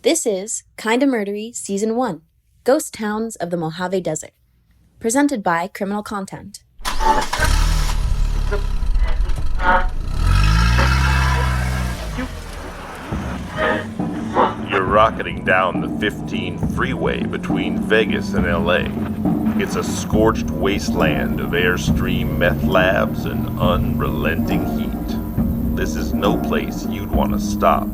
This is Kinda Murdery Season 1, Ghost Towns of the Mojave Desert, presented by Criminal Content. You're rocketing down the 15 freeway between Vegas and LA. It's a scorched wasteland of Airstream meth labs and unrelenting heat. This is no place you'd want to stop.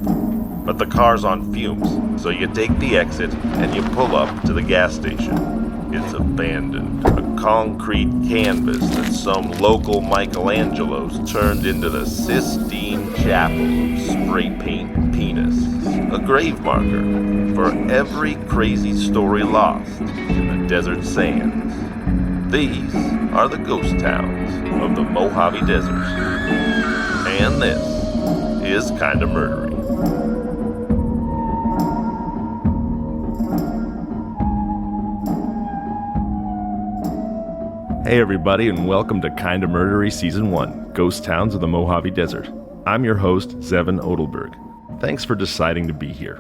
But the car's on fumes, so you take the exit and you pull up to the gas station. It's abandoned, a concrete canvas that some local Michelangelos turned into the Sistine Chapel of spray paint penis. A grave marker for every crazy story lost in the desert sands. These are the ghost towns of the Mojave Desert. And this is Kinda Murdery. Hey everybody, and welcome to Kinda Murdery Season 1, Ghost Towns of the Mojave Desert. I'm your host, Zevon Odelberg. Thanks for deciding to be here.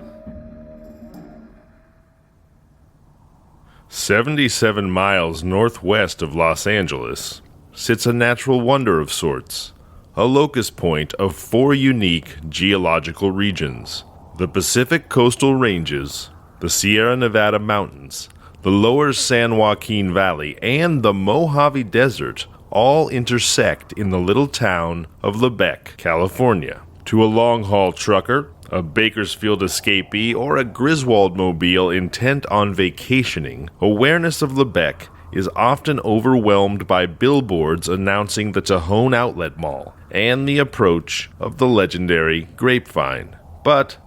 77 miles northwest of Los Angeles sits a natural wonder of sorts, a locus point of 4 unique geological regions: the Pacific Coastal Ranges, the Sierra Nevada Mountains, the lower San Joaquin Valley, and the Mojave Desert all intersect in the little town of Lebec, California. To a long-haul trucker, a Bakersfield escapee, or a Griswold mobile intent on vacationing, awareness of Lebec is often overwhelmed by billboards announcing the Tejon Outlet Mall and the approach of the legendary Grapevine. But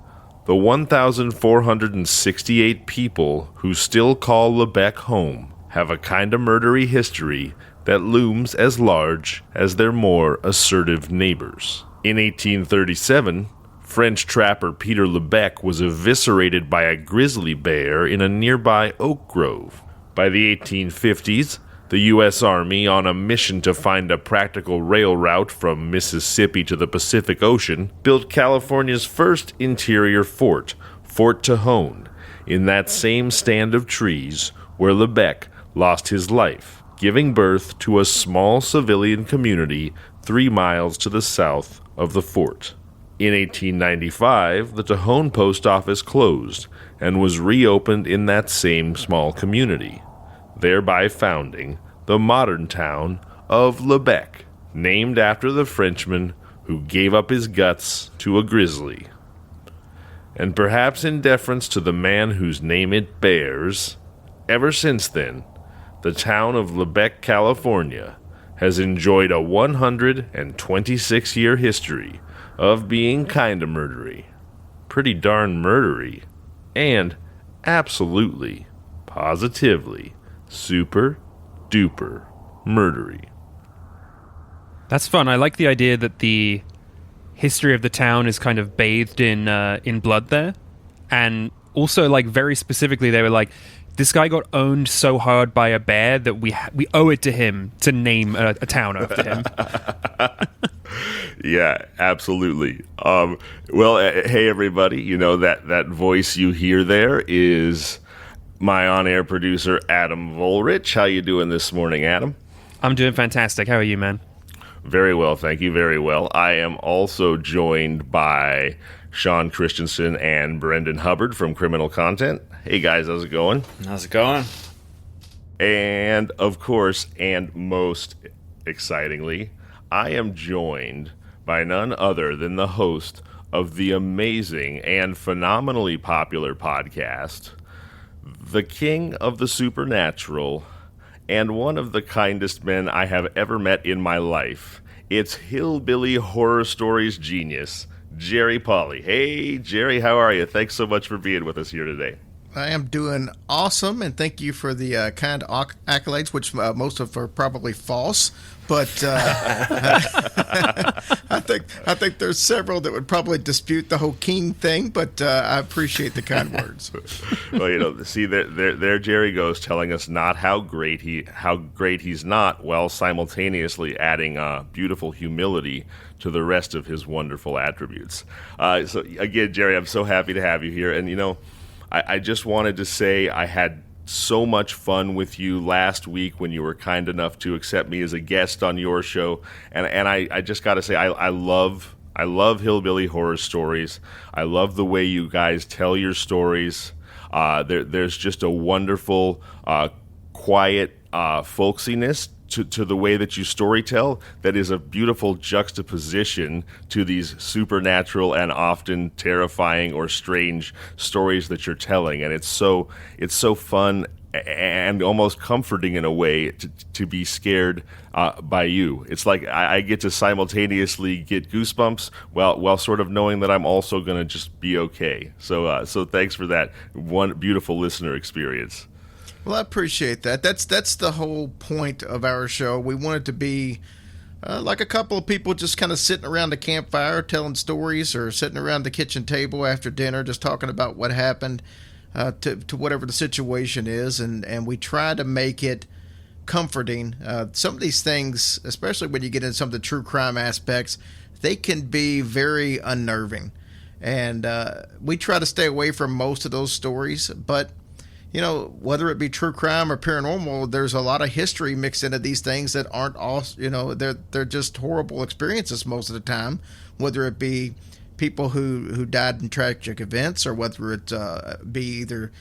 the 1,468 people who still call Lebec home have a kinda murdery history that looms as large as their more assertive neighbors. In 1837, French trapper Peter Lebec was eviscerated by a grizzly bear in a nearby oak grove. By the 1850s, the U.S. Army, on a mission to find a practical rail route from Mississippi to the Pacific Ocean, built California's first interior fort, Fort Tejon, in that same stand of trees where Lebec lost his life, giving birth to a small civilian community 3 miles to the south of the fort. In 1895, the Tejon post office closed and was reopened in that same small community, thereby founding the modern town of Lebec, named after the Frenchman who gave up his guts to a grizzly. And perhaps in deference to the man whose name it bears, ever since then, the town of Lebec, California, has enjoyed a 126-year history of being kinda murdery, pretty darn murdery, and absolutely, positively, super duper murdery. That's fun. I like the idea that the history of the town is kind of bathed in blood there, and also, like, very specifically, they were like, this guy got owned so hard by a bear that we owe it to him to name a town after him. Yeah, absolutely. Well, hey everybody, you know that voice you hear there is my on-air producer, Adam Volrich. How you doing this morning, Adam? I'm doing fantastic. How are you, man? Very well, thank you. Very well. I am also joined by Sean Christensen and Brendan Hubbard from Criminal Content. Hey guys, how's it going? How's it going? And of course, and most excitingly, I am joined by none other than the host of the amazing and phenomenally popular podcast, the king of the supernatural, and one of the kindest men I have ever met in my life. It's Hillbilly Horror Stories genius, Jerry Paulley. Hey, Jerry, how are you? Thanks so much for being with us here today. I am doing awesome, and thank you for the kind accolades, which most of are probably false. But I think there's several that would probably dispute the whole king thing. But I appreciate the kind words. Well, you know, see there Jerry goes, telling us not how great he's not, while simultaneously adding beautiful humility to the rest of his wonderful attributes. So again, Jerry, I'm so happy to have you here, and you know, I just wanted to say I had so much fun with you last week when you were kind enough to accept me as a guest on your show. And I just got to say, I love Hillbilly Horror Stories. I love the way you guys tell your stories. There's just a wonderful, quiet folksiness to the way that you storytell that is a beautiful juxtaposition to these supernatural and often terrifying or strange stories that you're telling. And it's so fun and almost comforting in a way to be scared by you. It's like I get to simultaneously get goosebumps while sort of knowing that I'm also going to just be okay. So thanks for that one beautiful listener experience. Well, I appreciate that. That's the whole point of our show. We want it to be like a couple of people just kind of sitting around the campfire telling stories, or sitting around the kitchen table after dinner just talking about what happened to whatever the situation is, and we try to make it comforting. Some of these things, especially when you get into some of the true crime aspects, they can be very unnerving, and we try to stay away from most of those stories, but you know, whether it be true crime or paranormal, there's a lot of history mixed into these things that aren't all, you know, they're just horrible experiences most of the time, whether it be people who died in tragic events, or whether it be either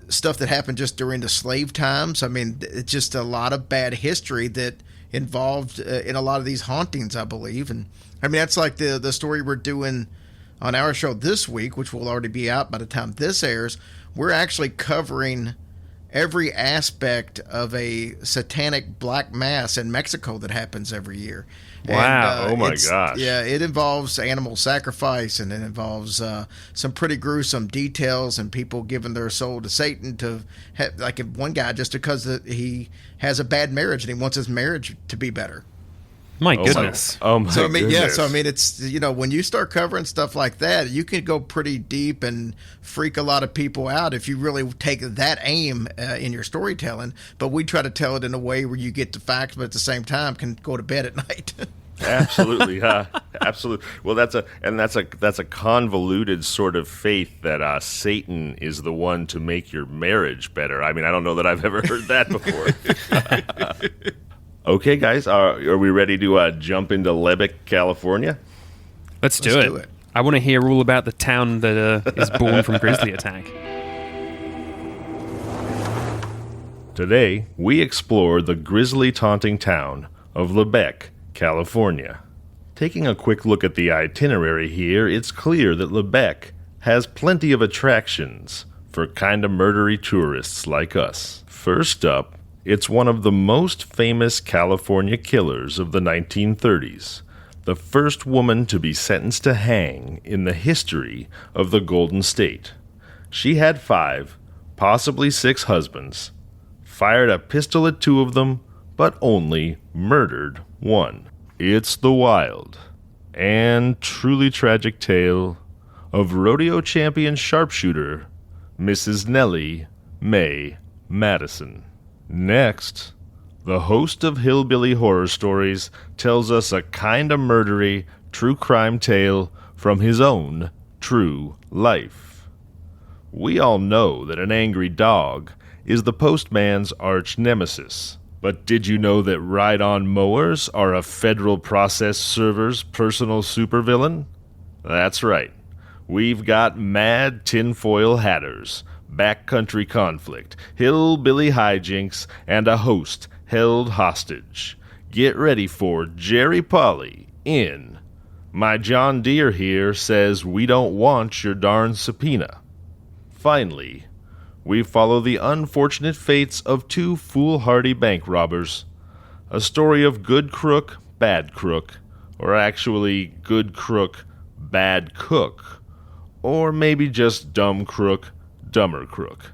stuff that happened just during the slave times. I mean, it's just a lot of bad history that involved in a lot of these hauntings, I believe. And I mean, that's like the story we're doing on our show this week, which will already be out by the time this airs. We're actually covering every aspect of a satanic black mass in Mexico that happens every year. Wow. And, oh, my gosh. Yeah, it involves animal sacrifice, and it involves some pretty gruesome details and people giving their soul to Satan to have, like one guy, just because he has a bad marriage and he wants his marriage to be better. My goodness. Oh my So I mean, goodness. yeah. So I mean, it's, you know, when you start covering stuff like that, you can go pretty deep and freak a lot of people out if you really take that aim in your storytelling. But we try to tell it in a way where you get the facts, but at the same time can go to bed at night. Absolutely, absolutely. Well, that's a convoluted sort of faith that Satan is the one to make your marriage better. I mean, I don't know that I've ever heard that before. Okay, guys, are we ready to jump into Lebec, California? Let's do it. I want to hear all about the town that is born from grizzly attack. Today, we explore the grisly taunting town of Lebec, California. Taking a quick look at the itinerary here, it's clear that Lebec has plenty of attractions for kinda murdery tourists like us. First up, it's one of the most famous California killers of the 1930s, the first woman to be sentenced to hang in the history of the Golden State. She had 5, possibly 6 husbands, fired a pistol at 2 of them, but only murdered 1. It's the wild and truly tragic tale of rodeo champion sharpshooter, Mrs. Nellie May Madison. Next, the host of Hillbilly Horror Stories tells us a kinda murdery true crime tale from his own true life. We all know that an angry dog is the postman's arch nemesis. But did you know that ride-on mowers are a federal process server's personal supervillain? That's right. We've got mad tinfoil hatters, backcountry conflict, hillbilly hijinks, and a host held hostage. Get ready for Jerry Paulley in My John Deere Here Says We Don't Want Your Darn Subpoena. Finally, we follow the unfortunate fates of 2 foolhardy bank robbers. A story of good crook, bad crook, or actually good crook, bad cook, or maybe just dumb crook, dumber crook.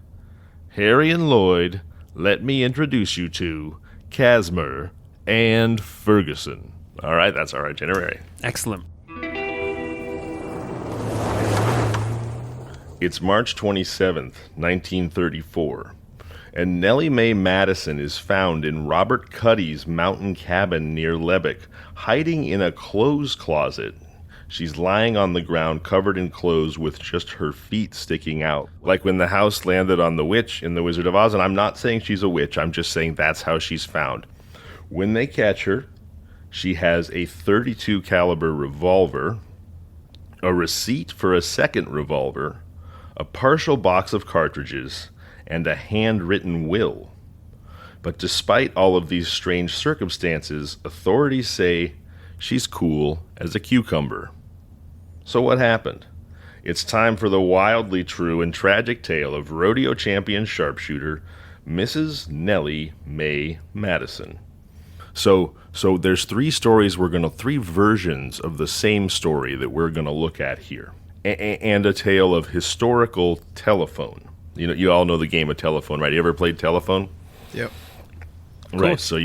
Harry and Lloyd, let me introduce you to Casimir and Ferguson. All right, that's our itinerary. Excellent. It's March 27th, 1934, and Nellie May Madison is found in Robert Cuddy's mountain cabin near Lebec, hiding in a clothes closet. She's lying on the ground covered in clothes with just her feet sticking out. Like when the house landed on the witch in The Wizard of Oz, and I'm not saying she's a witch, I'm just saying that's how she's found. When they catch her, she has a .32 caliber revolver, a receipt for a second revolver, a partial box of cartridges, and a handwritten will. But despite all of these strange circumstances, authorities say she's cool as a cucumber. So what happened? It's time for the wildly true and tragic tale of rodeo champion sharpshooter, Mrs. Nellie May Madison. So there's three versions of the same story that we're going to look at here. And a tale of historical telephone. You know, you all know the game of telephone, right? You ever played telephone? Yep. Right, so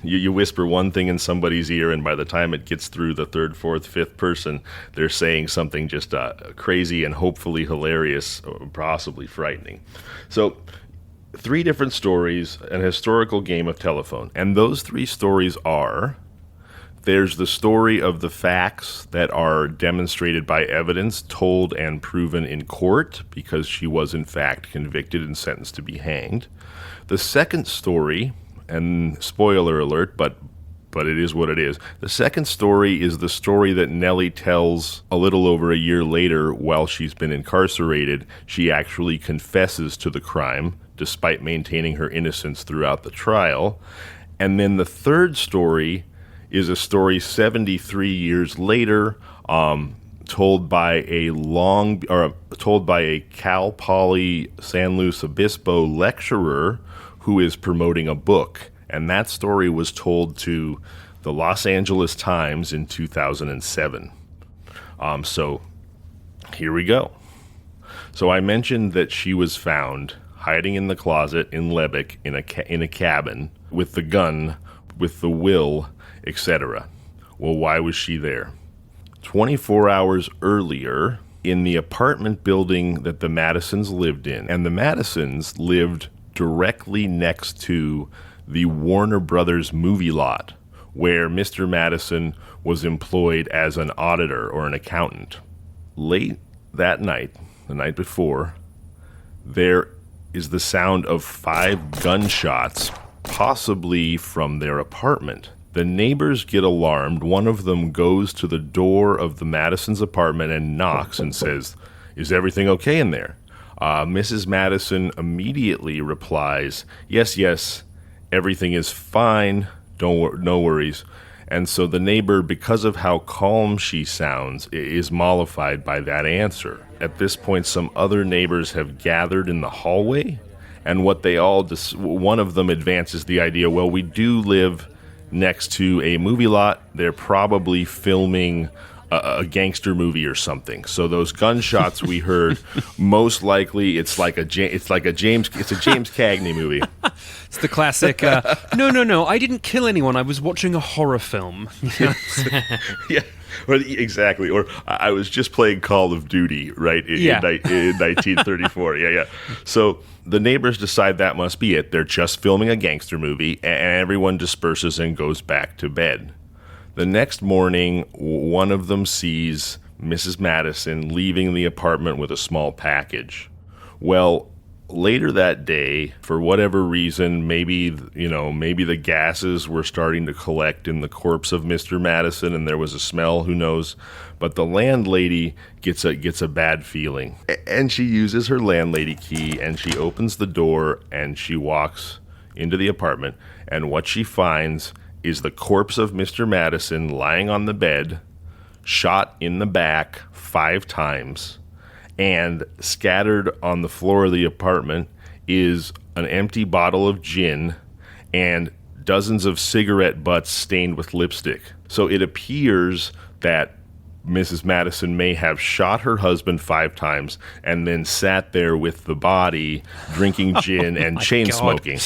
you whisper one thing in somebody's ear, and by the time it gets through the third, fourth, fifth person, they're saying something just crazy and hopefully hilarious, or possibly frightening. So, three different stories, an historical game of telephone. And those three stories are, there's the story of the facts that are demonstrated by evidence, told and proven in court, because she was in fact convicted and sentenced to be hanged. The second story, and spoiler alert, but it is what it is. The second story is the story that Nellie tells a little over a year later while she's been incarcerated. She actually confesses to the crime, despite maintaining her innocence throughout the trial. And then the third story is a story 73 years later, told by a Cal Poly San Luis Obispo lecturer who is promoting a book. And that story was told to the Los Angeles Times in 2007. So here we go. So I mentioned that she was found hiding in the closet in Lebec in a cabin with the gun, with the will, etc. Well, why was she there? 24 hours earlier, in the apartment building that the Madisons lived in, and the Madisons lived directly next to the Warner Brothers movie lot, where Mr. Madison was employed as an auditor or an accountant. Late that night, the night before, there is the sound of 5 gunshots, possibly from their apartment. The neighbors get alarmed. One of them goes to the door of the Madison's apartment and knocks and says, "Is everything okay in there?" Mrs. Madison immediately replies, yes, everything is fine, no worries. And so the neighbor, because of how calm she sounds, is mollified by that answer. At this point, some other neighbors have gathered in the hallway, and one of them advances the idea, well, we do live next to a movie lot. They're probably filming a gangster movie or something. So those gunshots we heard, most likely it's a James Cagney movie. It's the classic. No, I didn't kill anyone. I was watching a horror film. Yeah, well, exactly. Or I was just playing Call of Duty, right? In 1934. Yeah. So the neighbors decide that must be it. They're just filming a gangster movie, and everyone disperses and goes back to bed. The next morning, one of them sees Mrs. Madison leaving the apartment with a small package. Well, later that day, for whatever reason, maybe the gases were starting to collect in the corpse of Mr. Madison and there was a smell, who knows. But the landlady gets a bad feeling. And she uses her landlady key and she opens the door and she walks into the apartment. And what she finds is the corpse of Mr. Madison lying on the bed, shot in the back 5 times, and scattered on the floor of the apartment is an empty bottle of gin and dozens of cigarette butts stained with lipstick. So it appears that Mrs. Madison may have shot her husband 5 times and then sat there with the body, drinking gin and chain smoking.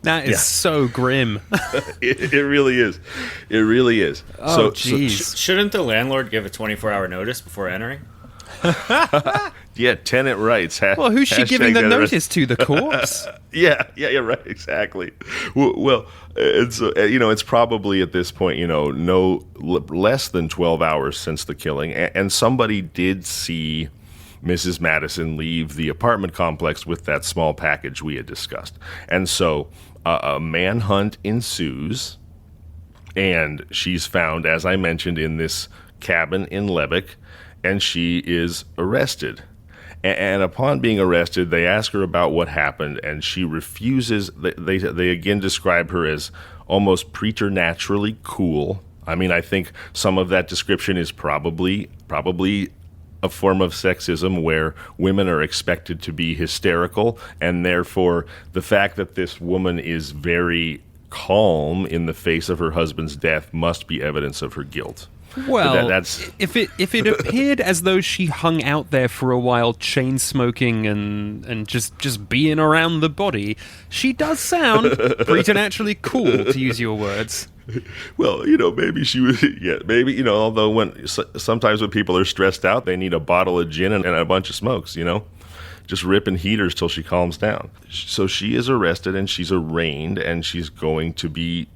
That is so grim. It really is. It really is. Oh, jeez. Shouldn't the landlord give a 24-hour notice before entering? Yeah, tenant rights. Well, who's she giving the that notice to? The corpse? Yeah, right, exactly. Well, it's it's probably at this point, less than 12 hours since the killing, and somebody did see Mrs. Madison leave the apartment complex with that small package we had discussed. And so a manhunt ensues, and she's found, as I mentioned, in this cabin in Lebec, and she is arrested. And upon being arrested, they ask her about what happened, and she refuses. They again describe her as almost preternaturally cool. I mean, I think some of that description is probably a form of sexism where women are expected to be hysterical, and therefore the fact that this woman is very calm in the face of her husband's death must be evidence of her guilt. Well, if it appeared as though she hung out there for a while, chain smoking and just being around the body, she does sound preternaturally cool, to use your words. Well, maybe she was, maybe, although sometimes when people are stressed out, they need a bottle of gin and a bunch of smokes, just ripping heaters till she calms down. So she is arrested and she's arraigned and she's going to be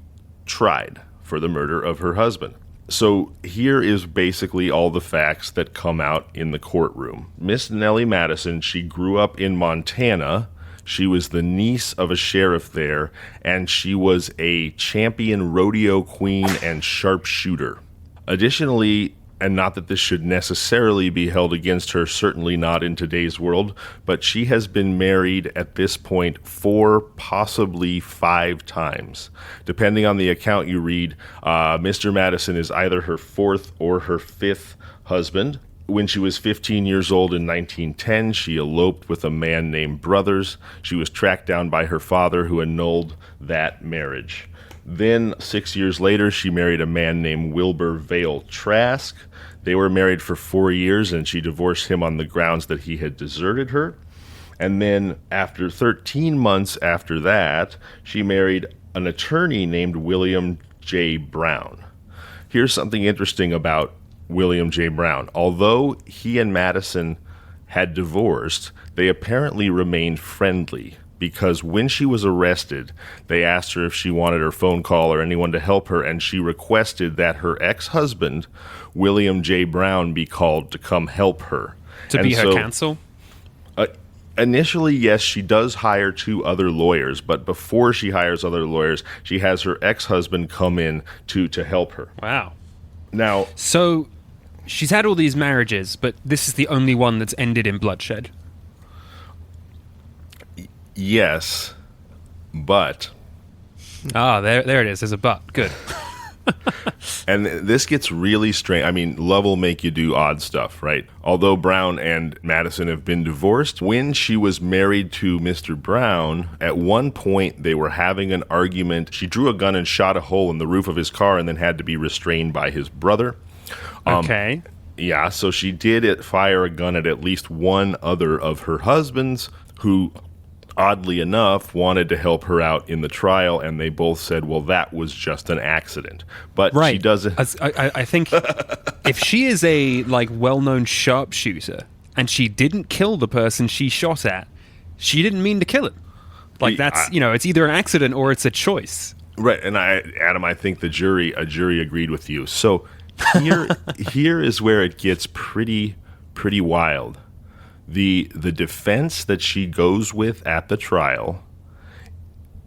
tried for the murder of her husband. So here is basically all the facts that come out in the courtroom. Miss Nellie Madison, she grew up in Montana. She was the niece of a sheriff there, and she was a champion rodeo queen and sharpshooter. Additionally, and not that this should necessarily be held against her, certainly not in today's world, but she has been married at this point 4, possibly 5 times. Depending on the account you read, Mr. Madison is either her 4th or her 5th husband. When she was 15 years old in 1910, she eloped with a man named Brothers. She was tracked down by her father, who annulled that marriage. Then, 6 years later, she married a man named Wilbur Vale Trask. They were married for 4 years, and she divorced him on the grounds that he had deserted her. And then, after 13 months after that, she married an attorney named William J. Brown. Here's something interesting about William J. Brown. Although he and Madison had divorced, they apparently remained friendly, because when she was arrested, they asked her if she wanted her phone call or anyone to help her, and she requested that her ex-husband, William J. Brown, be called to come help her. To be her counsel? Initially, yes, she does hire 2 other lawyers, but before she hires other lawyers, she has her ex-husband come in to help her. Wow. Now, so she's had all these marriages, but this is the only one that's ended in bloodshed. Yes, but... there it is. There's a but. Good. And this gets really strange. I mean, love will make you do odd stuff, right? Although Brown and Madison have been divorced, when she was married to Mr. Brown, at one point they were having an argument. She drew a gun and shot a hole in the roof of his car and then had to be restrained by his brother. Okay. Yeah, so she did fire a gun at least one other of her husbands, who, oddly enough, wanted to help her out in the trial, and they both said, well, that was just an accident. But right. She doesn't... I think if she is a well-known sharpshooter, and she didn't kill the person she shot at, she didn't mean to kill him. It's either an accident or it's a choice. Right, and Adam, I think a jury agreed with you. So here is where it gets pretty wild. The defense that she goes with at the trial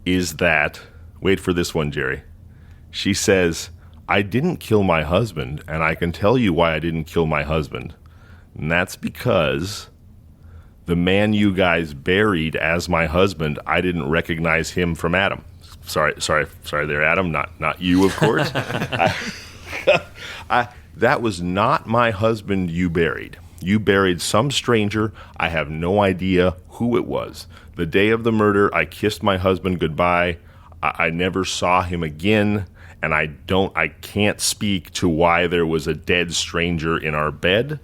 is that, wait for this one, Jerry. She says, I didn't kill my husband, and I can tell you why I didn't kill my husband. And that's because the man you guys buried as my husband, I didn't recognize him from Adam. Sorry there, Adam, not you, of course. That was not my husband you buried. You buried some stranger. I have no idea who it was. The day of the murder, I kissed my husband goodbye. I never saw him again, and I can't speak to why there was a dead stranger in our bed,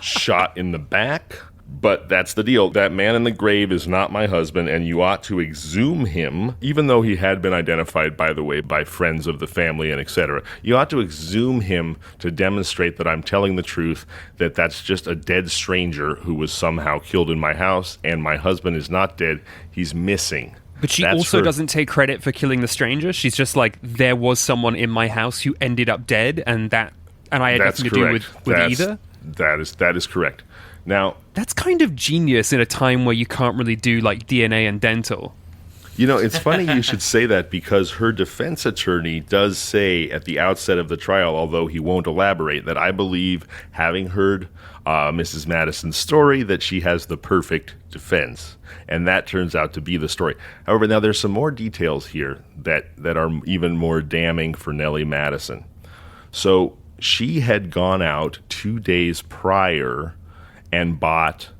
shot in the back. But that's the deal. That man in the grave is not my husband, and you ought to exhume him, even though he had been identified, by the way, by friends of the family and etc. You ought to exhume him to demonstrate that I'm telling the truth, that that's just a dead stranger who was somehow killed in my house, and my husband is not dead. He's missing. But she also doesn't take credit for killing the stranger. She's just like, there was someone in my house who ended up dead, and I had nothing to do with either. That is correct. Now, that's kind of genius in a time where you can't really do like DNA and dental. You know, it's funny you should say that, because her defense attorney does say at the outset of the trial, although he won't elaborate, that I believe, having heard Mrs. Madison's story, that she has the perfect defense. And that turns out to be the story. However, now there's some more details here that are even more damning for Nellie Madison. So she had gone out 2 days prior and bought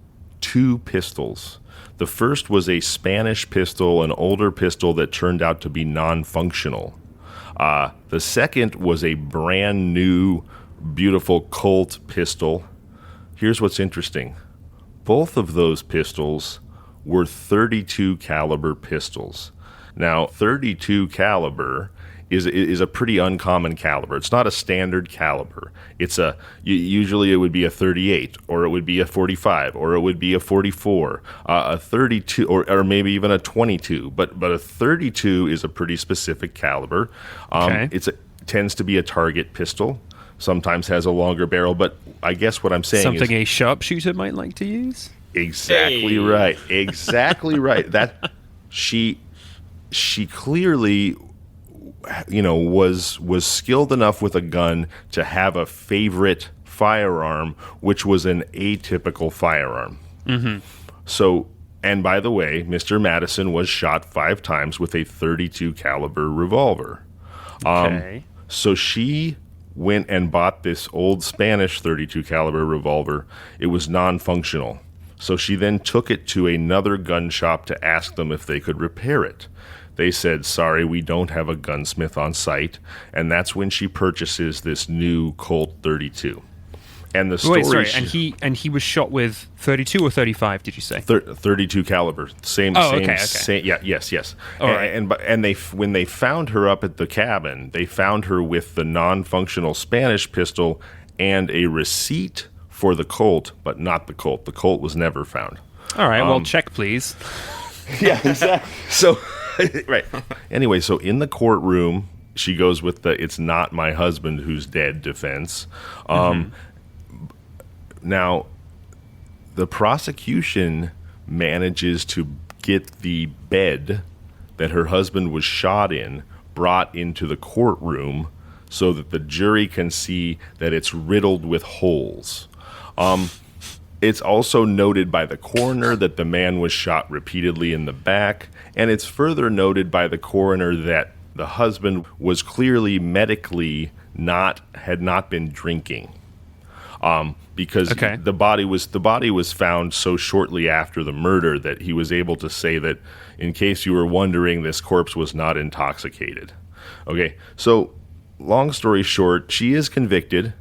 2 pistols. The first was a Spanish pistol, an older pistol that turned out to be non-functional. The second was a brand new, beautiful Colt pistol. Here's what's interesting. Both of those pistols were .32 caliber pistols. Now, .32 caliber is a pretty uncommon caliber. It's not a standard caliber. Usually it would be a .38, or it would be a .45, or it would be a .44, a .32, or maybe even a .22. But a .32 is a pretty specific caliber. Okay. It tends to be a target pistol. Sometimes has a longer barrel. But I guess what I'm saying is something a sharpshooter might like to use. Exactly right. Exactly right. That she clearly, was skilled enough with a gun to have a favorite firearm, which was an atypical firearm. Mm-hmm. So, and by the way, Mr. Madison was shot 5 times with a .32 caliber revolver. Okay. So she went and bought this old Spanish .32 caliber revolver. It was non-functional. So she then took it to another gun shop to ask them if they could repair it. They said, sorry, we don't have a gunsmith on site. And that's when she purchases this new Colt .32. And the story... Wait, sorry, and he was shot with .32 or .35, did you say? .32 caliber. Same. Yes. All right. And when they found her up at the cabin, they found her with the non-functional Spanish pistol and a receipt for the Colt, but not the Colt. The Colt was never found. All right, well, check, please. Yeah, exactly. So... right. Anyway, so in the courtroom, she goes with the "it's not my husband who's dead" defense. Now, the prosecution manages to get the bed that her husband was shot in brought into the courtroom so that the jury can see that it's riddled with holes. It's also noted by the coroner that the man was shot repeatedly in the back, and it's further noted by the coroner that the husband was clearly medically had not been drinking, because the body was found so shortly after the murder that he was able to say that, in case you were wondering, this corpse was not intoxicated. Okay, so long story short, she is convicted.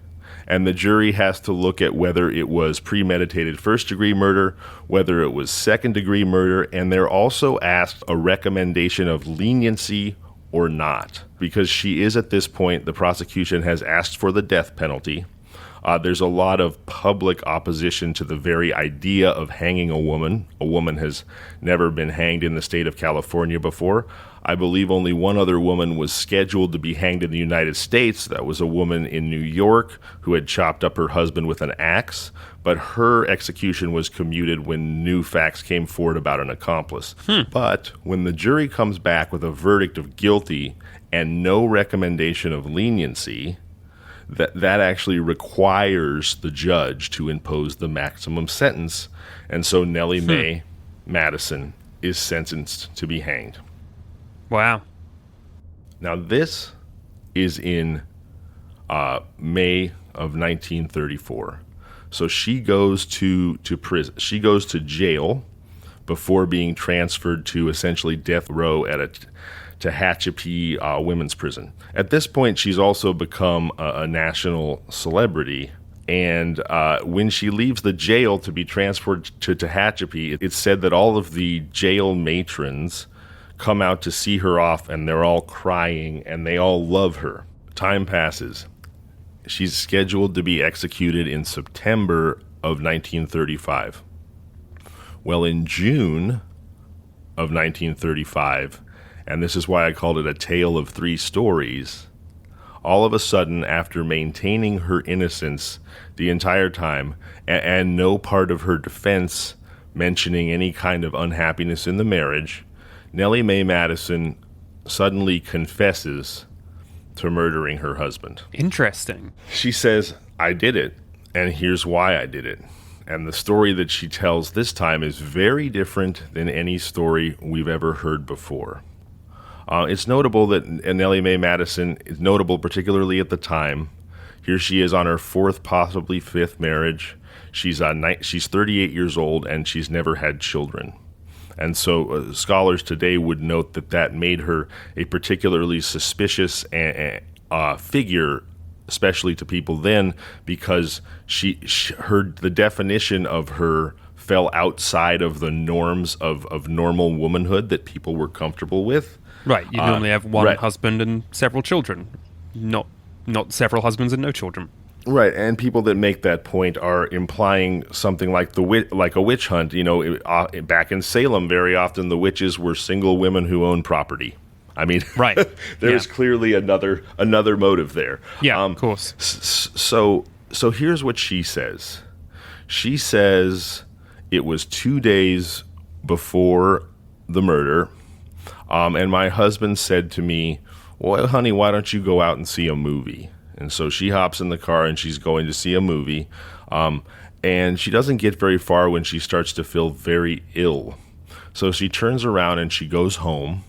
And the jury has to look at whether it was premeditated first-degree murder, whether it was second-degree murder, and they're also asked a recommendation of leniency or not. Because she is, at this point, the prosecution has asked for the death penalty. There's a lot of public opposition to the very idea of hanging a woman. A woman has never been hanged in the state of California before. I believe only one other woman was scheduled to be hanged in the United States. That was a woman in New York who had chopped up her husband with an axe, but her execution was commuted when new facts came forward about an accomplice. But when the jury comes back with a verdict of guilty and no recommendation of leniency, that actually requires the judge to impose the maximum sentence, and so Nellie May Madison is sentenced to be hanged. Wow. Now, this is in May of 1934. So she goes to prison. She goes to jail before being transferred to essentially death row at a Tehachapi women's prison. At this point, she's also become a national celebrity, And when she leaves the jail to be transferred to Tehachapi, it's said that all of the jail matrons come out to see her off, and they're all crying, and they all love her. Time passes. She's scheduled to be executed in September of 1935. Well, in June of 1935, and this is why I called it a tale of three stories, all of a sudden, after maintaining her innocence the entire time, and no part of her defense mentioning any kind of unhappiness in the marriage, Nellie May Madison suddenly confesses to murdering her husband. Interesting. She says, "I did it, and here's why I did it." And the story that she tells this time is very different than any story we've ever heard before. It's notable that Nellie May Madison is notable particularly at the time. Here she is on her fourth, possibly fifth marriage. She's 38 years old, and she's never had children. And so scholars today would note that made her a particularly suspicious figure, especially to people then, because the definition of her fell outside of the norms of normal womanhood that people were comfortable with. Right, you normally have one right. husband and several children, not several husbands and no children. Right, and people that make that point are implying something like a witch hunt. You know, back in Salem, very often the witches were single women who owned property. I mean, right. there's clearly another motive there. Yeah, of course. So here's what she says. She says it was 2 days before the murder, and my husband said to me, "Well, honey, why don't you go out and see a movie?" And so she hops in the car and she's going to see a movie, and she doesn't get very far when she starts to feel very ill. So she turns around and she goes home,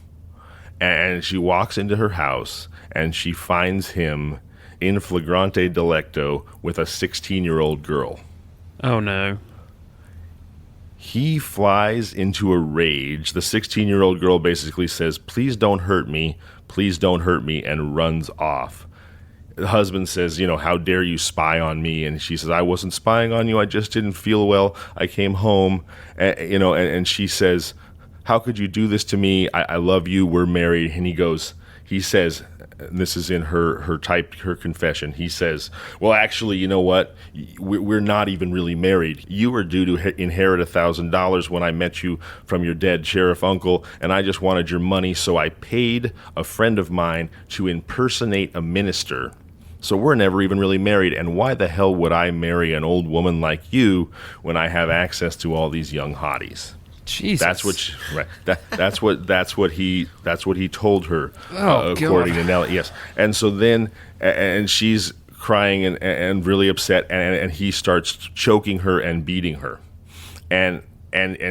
and she walks into her house, and she finds him in flagrante delicto with a 16-year-old girl. Oh, no. He flies into a rage. The 16-year-old girl basically says, "Please don't hurt me, please don't hurt me," and runs off. The husband says, "How dare you spy on me?" And she says, "I wasn't spying on you, I just didn't feel well. I came home," and she says, "How could you do this to me? I love you, we're married." And he says, and this is in her confession, he says, "Well, actually, you know what? We're not even really married. You were due to inherit $1,000 when I met you from your dead sheriff uncle, and I just wanted your money, so I paid a friend of mine to impersonate a minister. So we're never even really married, and why the hell would I marry an old woman like you when I have access to all these young hotties?" Jesus. That's what he told her, Oh, according God. to Nellie. Yes, and so then, and she's crying and really upset, and he starts choking her and beating her, and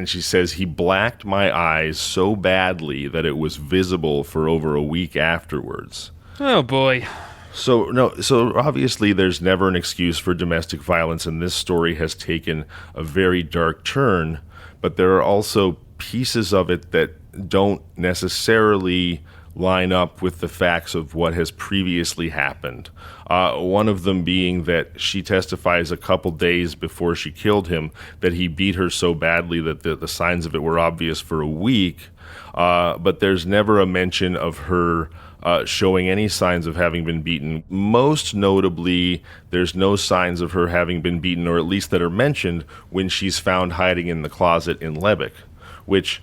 she says, "He blacked my eyes so badly that it was visible for over a week afterwards." Oh, boy. So obviously there's never an excuse for domestic violence, and this story has taken a very dark turn. But there are also pieces of it that don't necessarily line up with the facts of what has previously happened. One of them being that she testifies a couple days before she killed him that he beat her so badly that the signs of it were obvious for a week. But there's never a mention of her showing any signs of having been beaten. Most notably, there's no signs of her having been beaten, or at least that are mentioned, when she's found hiding in the closet in Lebec. Which,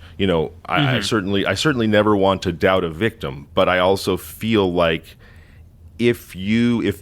I certainly never want to doubt a victim, but I also feel like if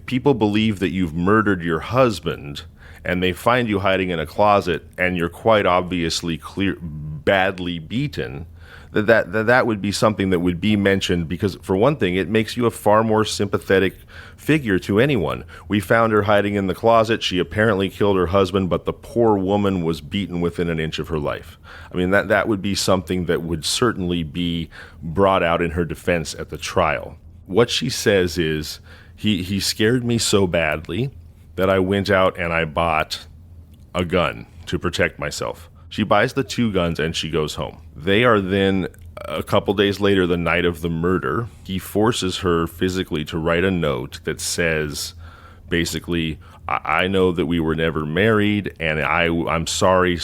people believe that you've murdered your husband and they find you hiding in a closet and you're quite obviously badly beaten, that would be something that would be mentioned, because for one thing, it makes you a far more sympathetic figure to anyone. We found her hiding in the closet. She apparently killed her husband, but the poor woman was beaten within an inch of her life. I mean, that would be something that would certainly be brought out in her defense at the trial. What she says is, he scared me so badly that I went out and I bought a gun to protect myself. She buys the 2 guns and she goes home. They are then, a couple days later, the night of the murder, he forces her physically to write a note that says, basically, I know that we were never married, and I'm sorry,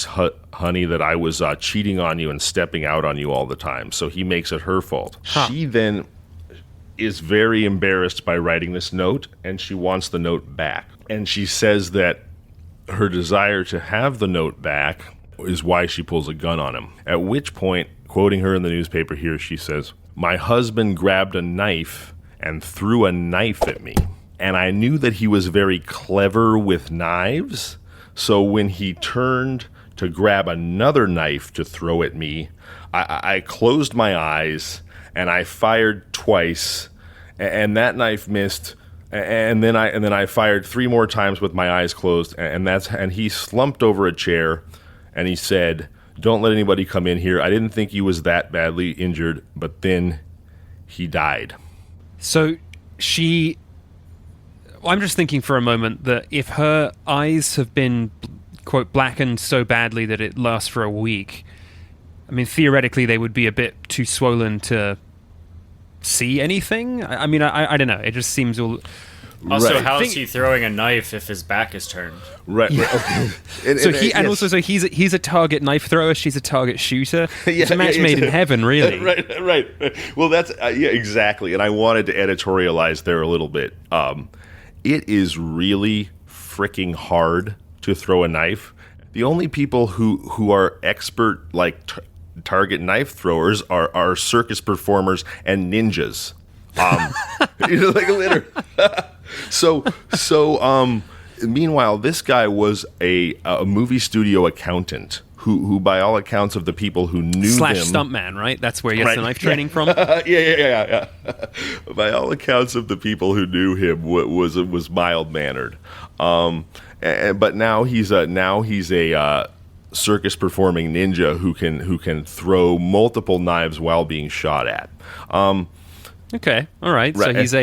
honey, that I was cheating on you and stepping out on you all the time. So he makes it her fault. Huh. She then is very embarrassed by writing this note, and she wants the note back. And she says that her desire to have the note back is why she pulls a gun on him. At which point, quoting her in the newspaper here, she says, "My husband grabbed a knife and threw a knife at me. And I knew that he was very clever with knives, so when he turned to grab another knife to throw at me, I closed my eyes and I fired twice, and that knife missed, and then I fired 3 more times with my eyes closed, and he slumped over a chair and he said, 'Don't let anybody come in here. I didn't think he was that badly injured,' but then he died." So I'm just thinking for a moment that if her eyes have been, quote, blackened so badly that it lasts for a week, I mean, theoretically, they would be a bit too swollen to see anything. I mean, I don't know. It just seems all... Also, right. How is he throwing a knife if his back is turned? Right. Yeah. Okay. Also, he's a target knife thrower. She's a target shooter. It's a match made in heaven, really. Right. Well, that's exactly. And I wanted to editorialize there a little bit. It is really freaking hard to throw a knife. The only people who are expert target knife throwers are circus performers and ninjas. Literally. So, meanwhile, this guy was a movie studio accountant who, by all accounts of the people who knew him... stuntman, right? That's where he gets the knife training from? Yeah. By all accounts of the people who knew him, was mild-mannered. But now he's a circus performing ninja who can throw multiple knives while being shot at. Okay, all right. So he's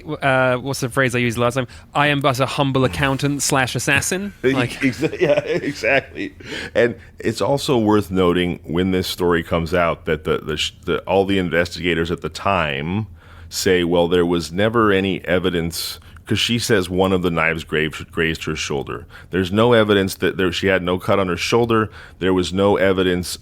what's the phrase I used last time? I am but a humble accountant / assassin. Yeah, exactly. And it's also worth noting when this story comes out that all the investigators at the time say, well, there was never any evidence, because she says one of the knives grazed her shoulder. There's no evidence that she had no cut on her shoulder. There was no evidence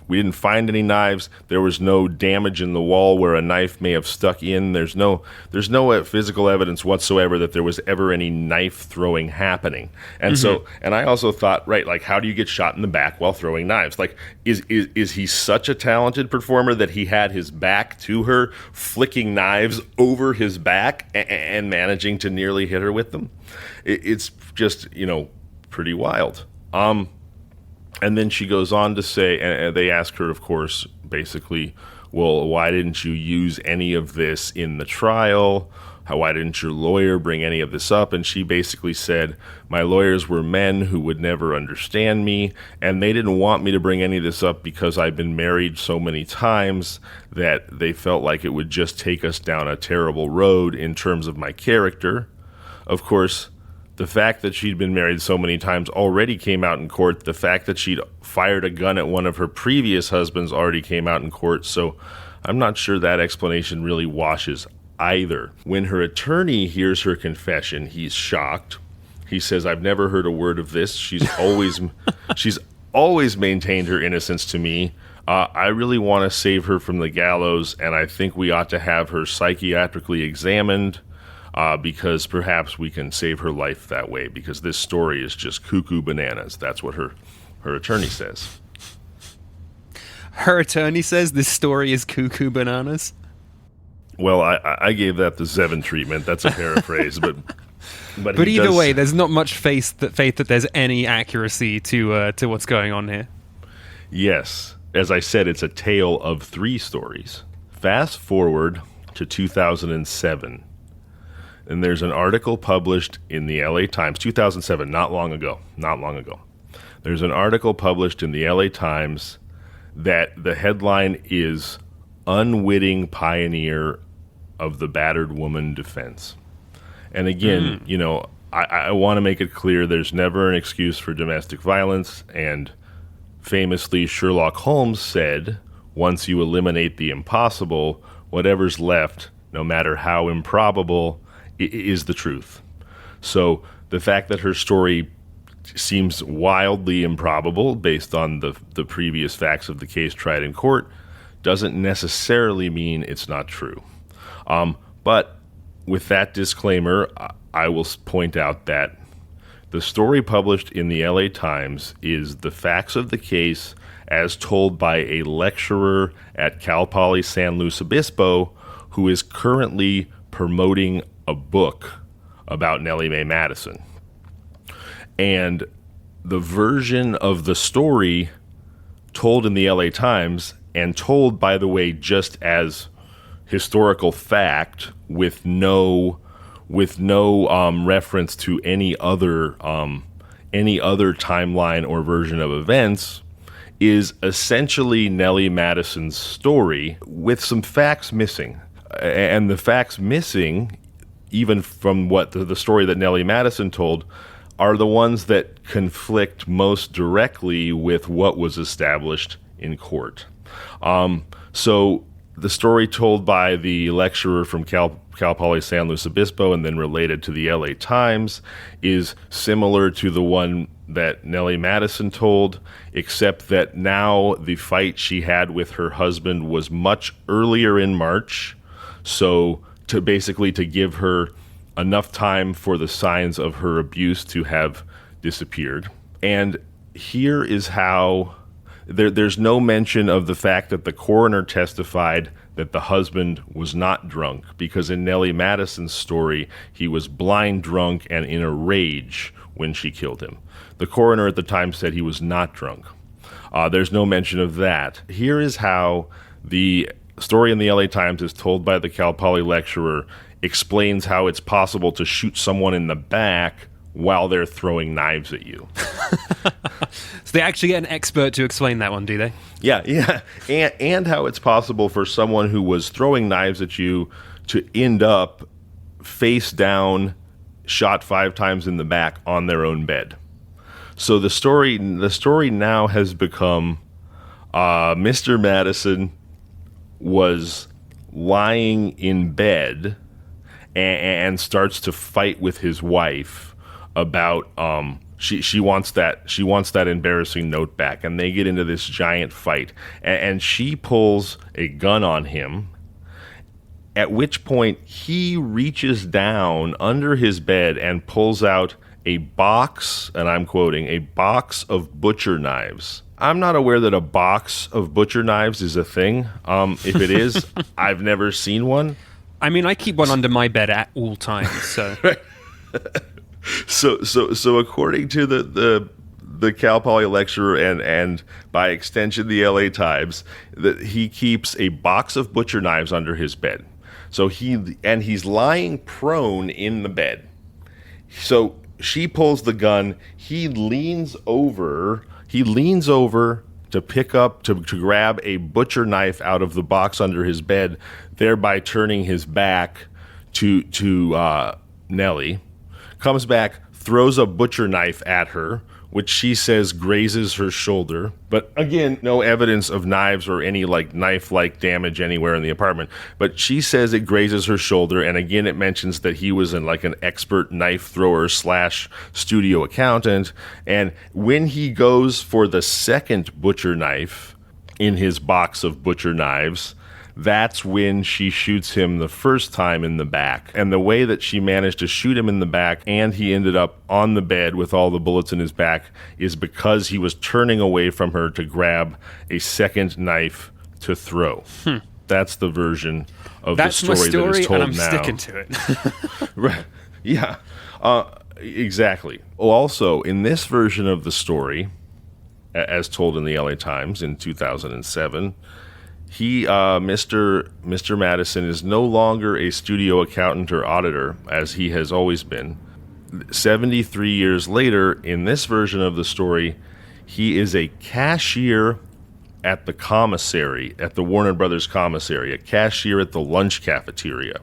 we didn't find any knives. There was no damage in the wall where a knife may have stuck in. There's no physical evidence whatsoever that there was ever any knife throwing happening. And so, and I also thought, right, like, how do you get shot in the back while throwing knives? Like, is he such a talented performer that he had his back to her, flicking knives over his back and managing to nearly hit her with them? It's just, pretty wild. And then she goes on to say, and they ask her, of course, basically, well, why didn't you use any of this in the trial? Why didn't your lawyer bring any of this up? And she basically said, my lawyers were men who would never understand me, and they didn't want me to bring any of this up because I've been married so many times that they felt like it would just take us down a terrible road in terms of my character. Of course, the fact that she'd been married so many times already came out in court. The fact that she'd fired a gun at one of her previous husbands already came out in court. So I'm not sure that explanation really washes either. When her attorney hears her confession, he's shocked. He says, I've never heard a word of this. She's always maintained her innocence to me. I really want to save her from the gallows, and I think we ought to have her psychiatrically examined because perhaps we can save her life that way, because this story is just cuckoo bananas. That's what her attorney says. Her attorney says this story is cuckoo bananas? Well, I gave that the Zevon treatment. That's a paraphrase, but either way, there's not much faith that there's any accuracy to what's going on here. Yes, as I said, it's a tale of 3 stories. Fast forward to 2007, and there's an article published in the LA Times, 2007, not long ago. There's an article published in the LA Times that the headline is "Unwitting Pioneer of the Battered Woman Defense." And again, I want to make it clear there's never an excuse for domestic violence, and famously Sherlock Holmes said, once you eliminate the impossible, whatever's left, no matter how improbable, is the truth. So the fact that her story seems wildly improbable based on the previous facts of the case tried in court doesn't necessarily mean it's not true. But with that disclaimer, I will point out that the story published in the LA Times is the facts of the case as told by a lecturer at Cal Poly San Luis Obispo who is currently promoting a book about Nellie May Madison. And the version of the story told in the LA Times, and told, by the way, just as historical fact with no reference to any other timeline or version of events, is essentially Nellie Madison's story with some facts missing. And the facts missing, even from what the story that Nellie Madison told, are the ones that conflict most directly with what was established in court. So the story told by the lecturer from Cal Poly San Luis Obispo and then related to the LA Times is similar to the one that Nellie Madison told, except that now the fight she had with her husband was much earlier in March. So to give her enough time for the signs of her abuse to have disappeared. And here is how there's no mention of the fact that the coroner testified that the husband was not drunk, because in Nellie Madison's story, he was blind drunk and in a rage when she killed him. The coroner at the time said he was not drunk. There's no mention of that. Here is how the story in the LA Times is told by the Cal Poly lecturer explains how it's possible to shoot someone in the back while they're throwing knives at you. So they actually get an expert to explain that one, do they? Yeah. And how it's possible for someone who was throwing knives at you to end up face down, shot 5 times in the back on their own bed. So the story now has become Mr. Madison was lying in bed and starts to fight with his wife about she wants that embarrassing note back, and they get into this giant fight, and she pulls a gun on him, at which point he reaches down under his bed and pulls out a box, and I'm quoting, a box of butcher knives. I'm not aware that a box of butcher knives is a thing. If it is, I've never seen one. I mean, I keep one under my bed at all times, so... So according to the Cal Poly lecturer and by extension the LA Times, that he keeps a box of butcher knives under his bed. So he's lying prone in the bed. So she pulls the gun. He leans over to grab a butcher knife out of the box under his bed, thereby turning his back to Nellie. Comes back, throws a butcher knife at her, which she says grazes her shoulder. But again, no evidence of knives or any knife-like damage anywhere in the apartment. But she says it grazes her shoulder, and again, it mentions that he was an expert knife thrower / studio accountant. And when he goes for the second butcher knife in his box of butcher knives, that's when she shoots him the first time in the back. And the way that she managed to shoot him in the back and he ended up on the bed with all the bullets in his back is because he was turning away from her to grab a second knife to throw. That's the version of the story that is told now. And I'm sticking to it. Right. Yeah. Exactly. Also, in this version of the story, as told in the LA Times in 2007, Mr. Madison is no longer a studio accountant or auditor, as he has always been. 73 years later, in this version of the story, he is a cashier at the commissary, at the Warner Brothers commissary, a cashier at the lunch cafeteria,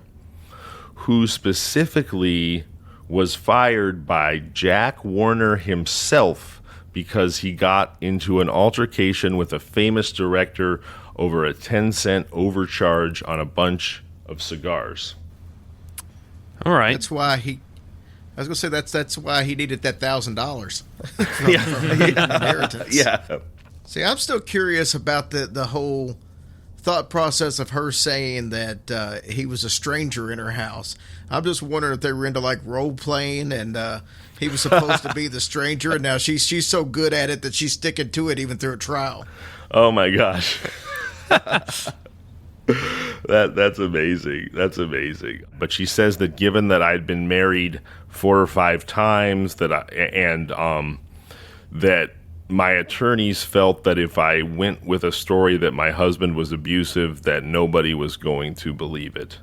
who specifically was fired by Jack Warner himself because he got into an altercation with a famous director over a 10-cent overcharge on a bunch of cigars. All right. That's why I was going to say that's why he needed that $1,000 Yeah. inheritance. Yeah. See, I'm still curious about the whole thought process of her saying that he was a stranger in her house. I'm just wondering if they were into like role playing and he was supposed to be the stranger, and now she's so good at it that she's sticking to it even through a trial. Oh my gosh. That's amazing. That's amazing. But she says that given that I'd been married 4 or 5 times, that that my attorneys felt that if I went with a story that my husband was abusive, that nobody was going to believe it.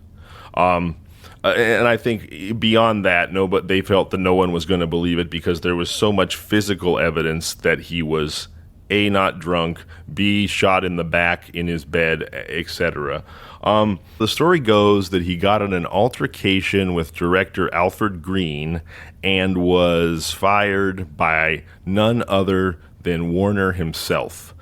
And I think beyond that, they felt that no one was going to believe it because there was so much physical evidence that he was A, not drunk, B, shot in the back in his bed, etc. The story goes that he got in an altercation with director Alfred Green and was fired by none other than Warner himself.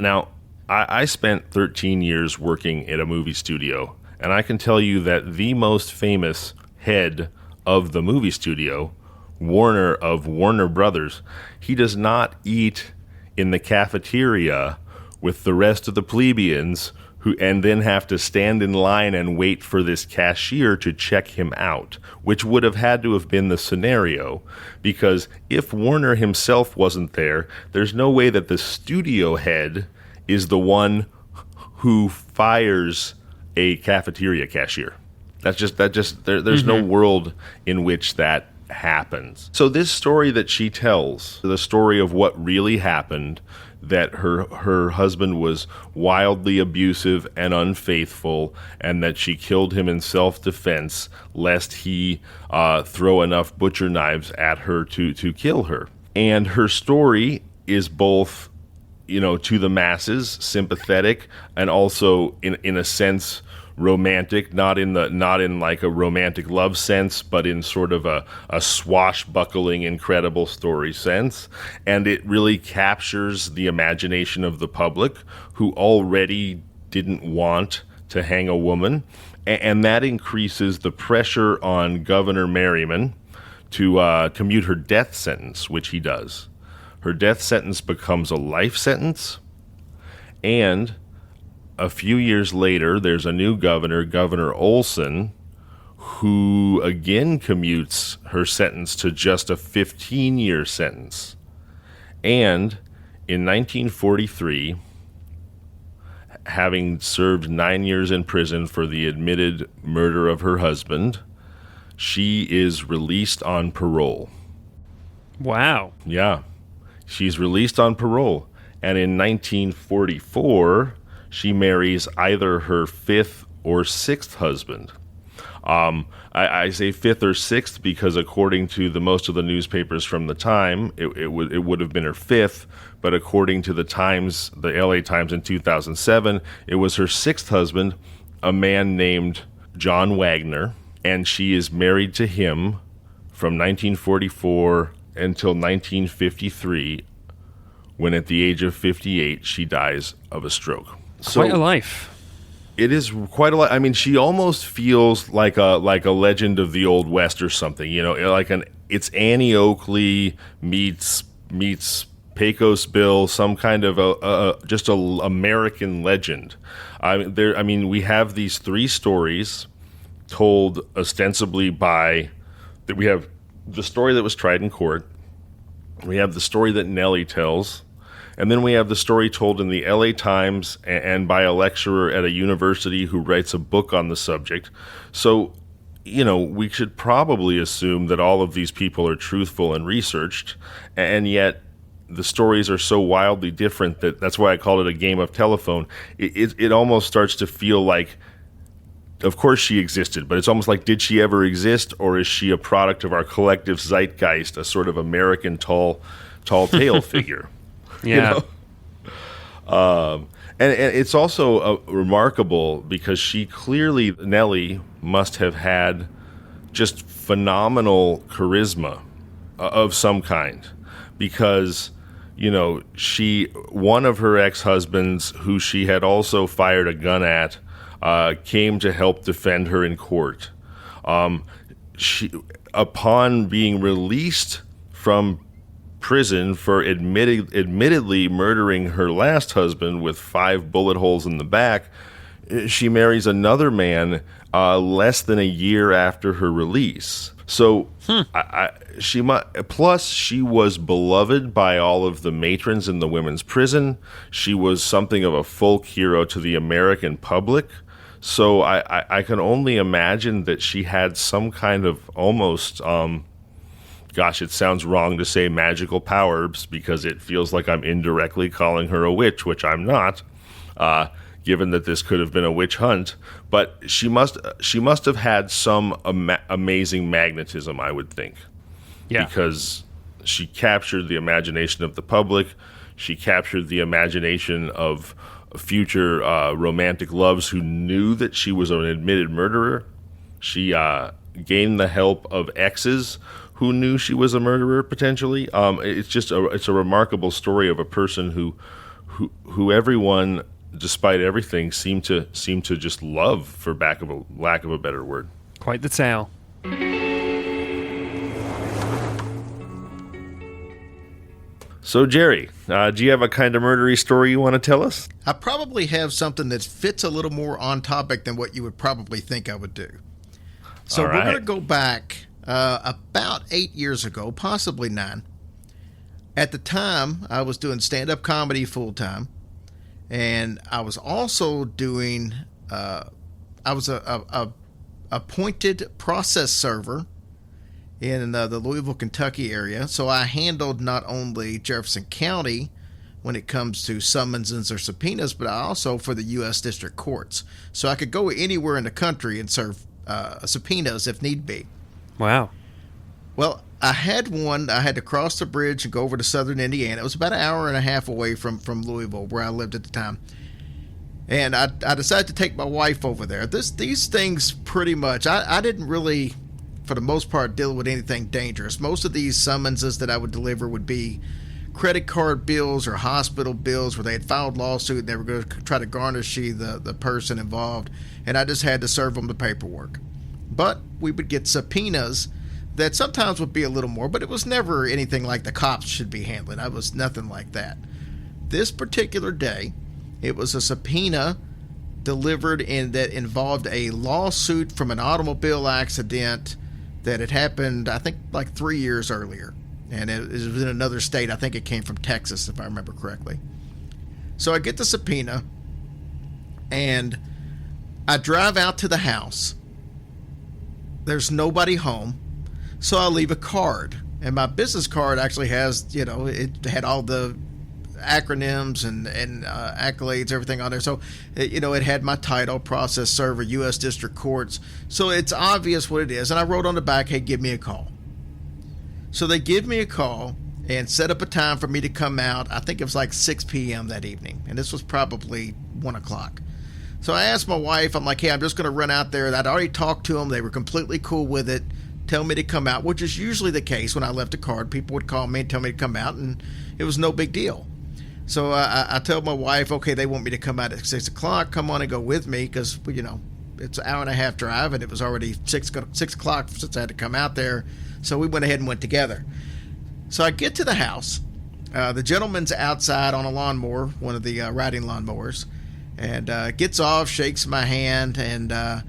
Now, I spent 13 years working at a movie studio, and I can tell you that the most famous head of the movie studio, Warner of Warner Brothers, he does not eat in the cafeteria with the rest of the plebeians and then have to stand in line and wait for this cashier to check him out, which would have had to have been the scenario, because if Warner himself wasn't there, there's no way that the studio head is the one who fires a cafeteria cashier. There's no world in which that happens. So this story that she tells, the story of what really happened, that her husband was wildly abusive and unfaithful, and that she killed him in self-defense lest he throw enough butcher knives at her to kill her. And her story is both, to the masses, sympathetic, and also in a sense romantic, not in like a romantic love sense, but in sort of a swashbuckling, incredible story sense. And it really captures the imagination of the public who already didn't want to hang a woman. And that increases the pressure on Governor Merriman to commute her death sentence, which he does. Her death sentence becomes a life sentence, and a few years later, there's a new governor, Governor Olson, who again commutes her sentence to just a 15-year sentence. And in 1943, having served 9 years in prison for the admitted murder of her husband, she is released on parole. Wow. Yeah. She's released on parole. And in 1944... she marries either her 5th or 6th husband. I say 5th or 6th because according to most of the newspapers from the time, it would have been her 5th, but according to the Times, the LA Times in 2007, it was her 6th husband, a man named John Wagner, and she is married to him from 1944 until 1953, when at the age of 58, she dies of a stroke. Quite a life. It is quite a life. I mean, she almost feels like a legend of the Old West or something. It's Annie Oakley meets Pecos Bill, some kind of just a American legend. We have these 3 stories told ostensibly by that. We have the story that was tried in court. We have the story that Nellie tells. And then we have the story told in the LA Times and by a lecturer at a university who writes a book on the subject. So, we should probably assume that all of these people are truthful and researched, and yet the stories are so wildly different that's why I call it a game of telephone. It almost starts to feel like, of course she existed, but it's almost like, did she ever exist, or is she a product of our collective zeitgeist, a sort of American tall tale figure? Yeah. And it's also remarkable because Nellie must have had just phenomenal charisma of some kind, because, one of her ex-husbands, who she had also fired a gun at, came to help defend her in court. upon being released from prison for admittedly murdering her last husband with 5 bullet holes in the back, she marries another man less than a year after her release. So she was beloved by all of the matrons in the women's prison. She was something of a folk hero to the American public. So I can only imagine that she had some kind of almost, gosh, it sounds wrong to say magical powers because it feels like I'm indirectly calling her a witch, which I'm not. Given that this could have been a witch hunt, but she must have had some amazing magnetism, I would think. Yeah. Because she captured the imagination of the public. She captured the imagination of future romantic loves who knew that she was an admitted murderer. She gained the help of exes who knew she was a murderer potentially. It's a remarkable story of a person who everyone, despite everything, seemed to just love, for lack of a better word. Quite the tale. So, Jerry, do you have a kind of murdery story you want to tell us? I probably have something that fits a little more on topic than what you would probably think I would do. So All right. We're going to go back about 8 years ago, possibly 9. At the time, I was doing stand-up comedy full-time. And I was also doing, I was a appointed process server in the Louisville, Kentucky area. So I handled not only Jefferson County when it comes to summonses or subpoenas, but I also for the U.S. District Courts. So I could go anywhere in the country and serve subpoenas if need be. Wow. Well, I had one. I had to cross the bridge and go over to southern Indiana. It was about an hour and a half away from Louisville, where I lived at the time. And I decided to take my wife over there. These things pretty much, I didn't really, for the most part, deal with anything dangerous. Most of these summonses that I would deliver would be credit card bills or hospital bills where they had filed lawsuit and they were going to try to garnish the person involved. And I just had to serve them the paperwork. But we would get subpoenas that sometimes would be a little more, but it was never anything like the cops should be handling. I was nothing like that. This particular day, it was a subpoena delivered that involved a lawsuit from an automobile accident that had happened, I think, like 3 years earlier. And it was in another state. I think it came from Texas, if I remember correctly. So I get the subpoena, and I drive out to the house. There's nobody home. So I leave a card, and my business card actually has, it had all the acronyms and accolades, everything on there. So, it had my title, process server, U.S. District Courts. So it's obvious what it is. And I wrote on the back, hey, give me a call. So they give me a call and set up a time for me to come out. I think it was like 6 p.m. that evening, and this was probably 1 o'clock. So I asked my wife, I'm like, hey, I'm just going to run out there. I'd already talked to them. They were completely cool with it. Tell me to come out, which is usually the case when I left a card. People would call me and tell me to come out, and it was no big deal. So I tell my wife, okay, they want me to come out at 6 o'clock. Come on and go with me because, it's an hour and a half drive, and it was already 6 o'clock since I had to come out there. So we went ahead and went together. So I get to the house. The gentleman's outside on a lawnmower, one of the riding lawnmowers, and gets off, shakes my hand, and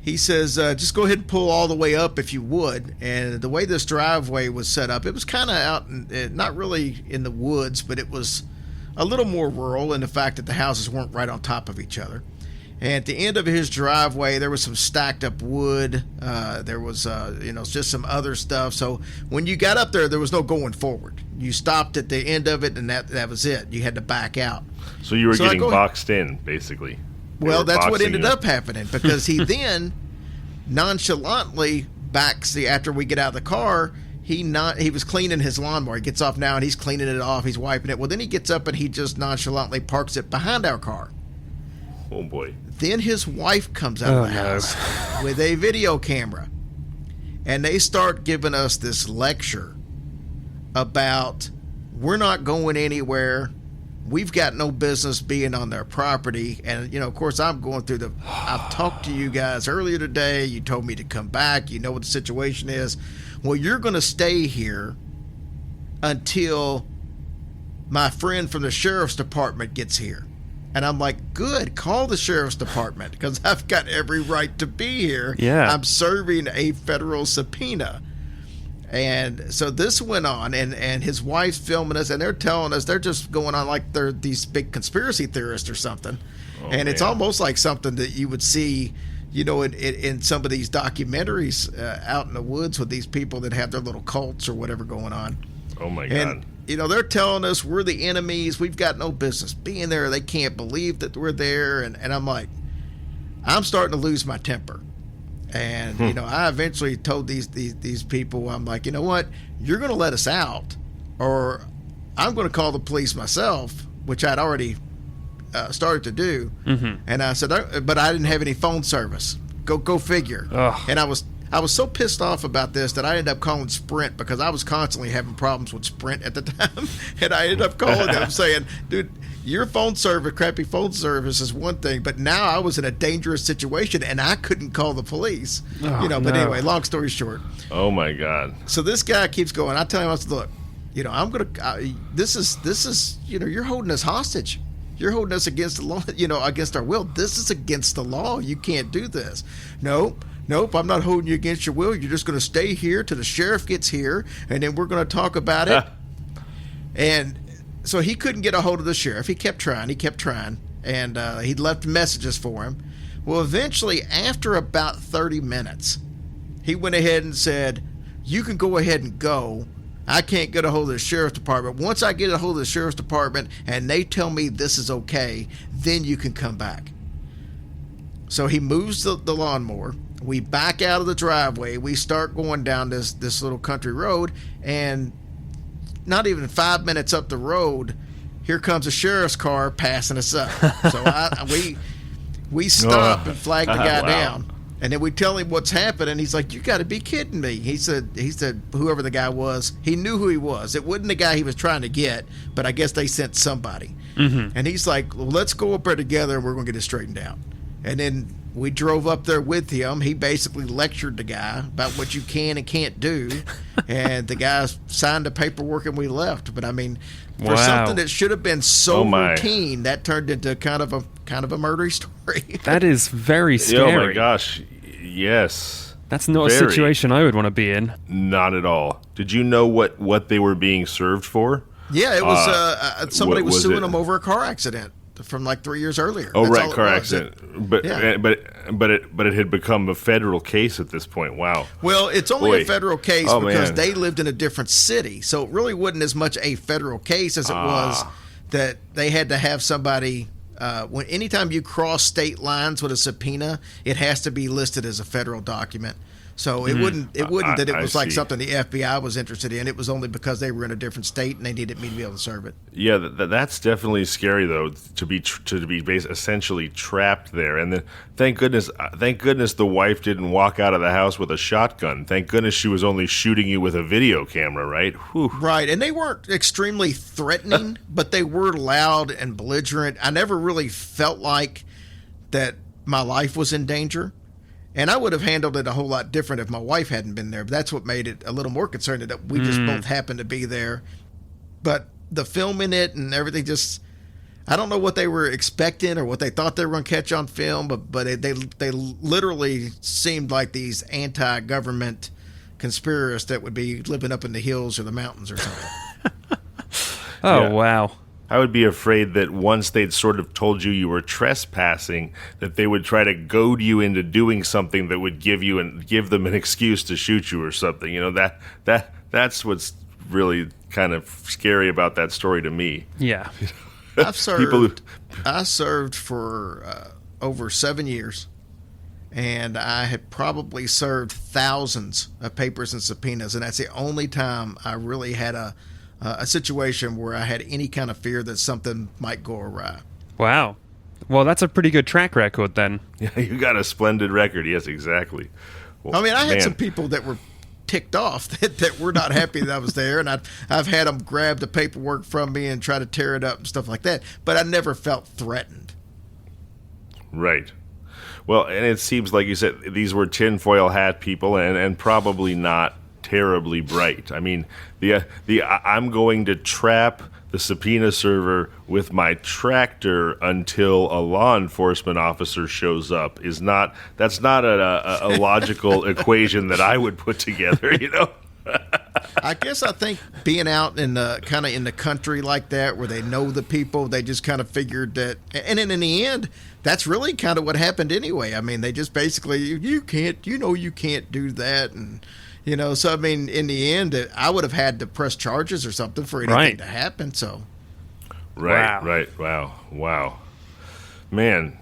he says, just go ahead and pull all the way up if you would. And the way this driveway was set up, it was kind of out, not really in the woods, but it was a little more rural in the fact that the houses weren't right on top of each other. And at the end of his driveway, there was some stacked up wood. There was, just some other stuff. So when you got up there, there was no going forward. You stopped at the end of it, and that was it. You had to back out. So you were getting boxed in, basically. Well, that's what ended up happening, because he then nonchalantly backs after we get out of the car. He was cleaning his lawnmower. He gets off now, and he's cleaning it off. He's wiping it. Well, then he gets up and he just nonchalantly parks it behind our car. Oh boy! Then his wife comes out of the house with a video camera, and they start giving us this lecture about we're not going anywhere. we've got no business being on their property. And, of course, I'm going through I've talked to you guys earlier today. You told me to come back. You know what the situation is. Well, you're going to stay here until my friend from the sheriff's department gets here. And I'm like, good, call the sheriff's department because I've got every right to be here. Yeah. I'm serving a federal subpoena. And so this went on, and his wife's filming us, and they're telling us they're just going on like they're these big conspiracy theorists or something. And it's almost like something that you would see, in some of these documentaries out in the woods with these people that have their little cults or whatever going on. Oh, my God. And, they're telling us we're the enemies. We've got no business being there. They can't believe that we're there. And I'm like, I'm starting to lose my temper. And, I eventually told these people, I'm like, you know what? You're going to let us out, or I'm going to call the police myself, which I'd already started to do. Mm-hmm. And I said, but I didn't have any phone service. Go figure. Ugh. And I was so pissed off about this that I ended up calling Sprint because I was constantly having problems with Sprint at the time. And I ended up calling them saying, dude, your crappy phone service is one thing, but now I was in a dangerous situation and I couldn't call the police. But anyway, long story short. Oh my God. So this guy keeps going. I tell him, I said, look, I'm going to, this is, you're holding us hostage. You're holding us against the law, against our will. This is against the law. You can't do this. Nope, I'm not holding you against your will. You're just going to stay here till the sheriff gets here, and then we're going to talk about it. And so he couldn't get a hold of the sheriff. He kept trying, and he'd left messages for him. Well, eventually, after about 30 minutes, he went ahead and said, you can go ahead and go. I can't get a hold of the sheriff's department. Once I get a hold of the sheriff's department and they tell me this is okay, then you can come back. So he moves the lawnmower. We back out of the driveway. We start going down this little country road, and not even 5 minutes up the road, here comes a sheriff's car passing us up. So we stop and flag the guy down. And then we tell him what's happening. He's like, you got to be kidding me. He said, whoever the guy was, he knew who he was. It wasn't the guy he was trying to get, but I guess they sent somebody. Mm-hmm. And he's like, well, let's go up there together and we're going to get it straightened out. And then we drove up there with him. He basically lectured the guy about what you can and can't do. And the guy signed the paperwork and we left. But I mean, for something that should have been so routine, that turned into kind of a murdery story. That is very scary. Oh my gosh. Yes. That's not a situation I would want to be in. Not at all. Did you know what they were being served for? Yeah, it was somebody was suing them over a car accident from like 3 years earlier. Oh, right, car accident. But it had become a federal case at this point. Wow. Well, it's only a federal case because they lived in a different city. So it really wasn't as much a federal case as it was that they had to have somebody. Anytime you cross state lines with a subpoena, it has to be listed as a federal document. So it wouldn't that it was like something the FBI was interested in. It was only because they were in a different state and they needed me to be able to serve it. Yeah, that's definitely scary though, to be essentially trapped there. And then thank goodness the wife didn't walk out of the house with a shotgun. Thank goodness she was only shooting you with a video camera, right? Whew. Right, and they weren't extremely threatening, but they were loud and belligerent. I never really felt like that my life was in danger. And I would have handled it a whole lot different if my wife hadn't been there. But that's what made it a little more concerning, that we just both happened to be there. But the filming it and everything, just, I don't know what they were expecting or what they thought they were going to catch on film, but they literally seemed like these anti-government conspiracists that would be living up in the hills or the mountains or something. Wow. I would be afraid that once they'd sort of told you were trespassing, that they would try to goad you into doing something that would give them an excuse to shoot you or something. You know, that's what's really kind of scary about that story to me. Yeah. I served for over 7 years, and I had probably served thousands of papers and subpoenas, and that's the only time I really had a situation where I had any kind of fear that something might go awry. Wow. Well, that's a pretty good track record then. Yeah, you got a splendid record. Yes, exactly. Well, I mean, I had some people that were ticked off that we're not happy that I was there, and I've had them grab the paperwork from me and try to tear it up and stuff like that. But I never felt threatened. Right. Well, and it seems like you said these were tinfoil hat people, and probably not terribly bright. I mean, the I'm going to trap the subpoena server with my tractor until a law enforcement officer shows up that's not a logical equation that I would put together, you know. I guess I think being out in kind of in the country like that, where they know the people, they just kind of figured that, and then in the end, that's really kind of what happened anyway. I mean, they just basically, you can't do that, and you know, so I mean, in the end, I would have had to press charges or something for anything to happen. So, right, wow, man,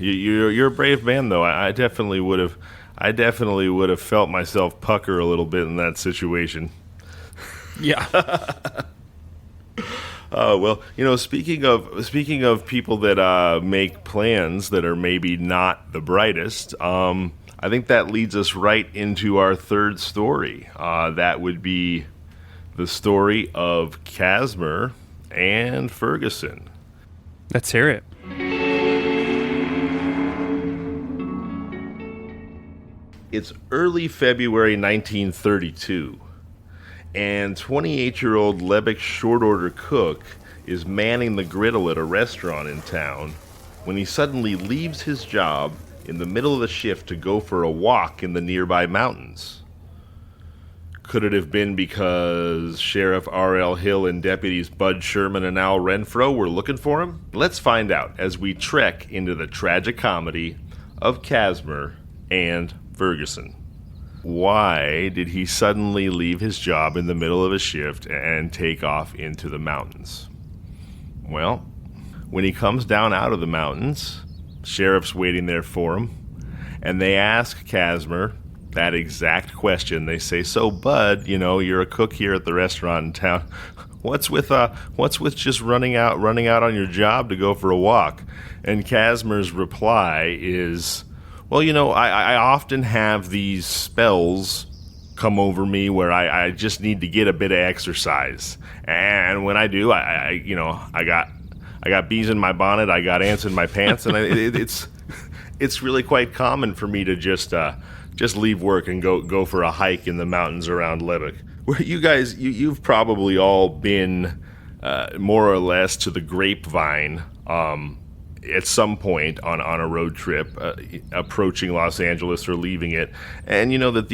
you're a brave man, though. I definitely would have felt myself pucker a little bit in that situation. Yeah. Well, you know, speaking of people that make plans that are maybe not the brightest, I think that leads us right into our third story. That would be the story of Casimir and Ferguson. Let's hear it. It's early February 1932, and 28-year-old Lebec short-order cook is manning the griddle at a restaurant in town when he suddenly leaves his job in the middle of the shift to go for a walk in the nearby mountains. Could it have been because Sheriff R.L. Hill and deputies Bud Sherman and Al Renfro were looking for him? Let's find out as we trek into the tragic comedy of Casimir and Ferguson. Why did he suddenly leave his job in the middle of a shift and take off into the mountains? Well, when he comes down out of the mountains, sheriff's waiting there for him, and they ask Casimir that exact question. They say, "So, Bud, you know, you're a cook here at the restaurant in town. What's with just running out on your job to go for a walk?" And Casimir's reply is, "Well, you know, I often have these spells come over me where I just need to get a bit of exercise, and when I do, I got bees in my bonnet, I got ants in my pants, and it's really quite common for me to just leave work and go for a hike in the mountains around Lebec." Where you guys, you've probably all been more or less to the Grapevine at some point on a road trip approaching Los Angeles or leaving it, and you know that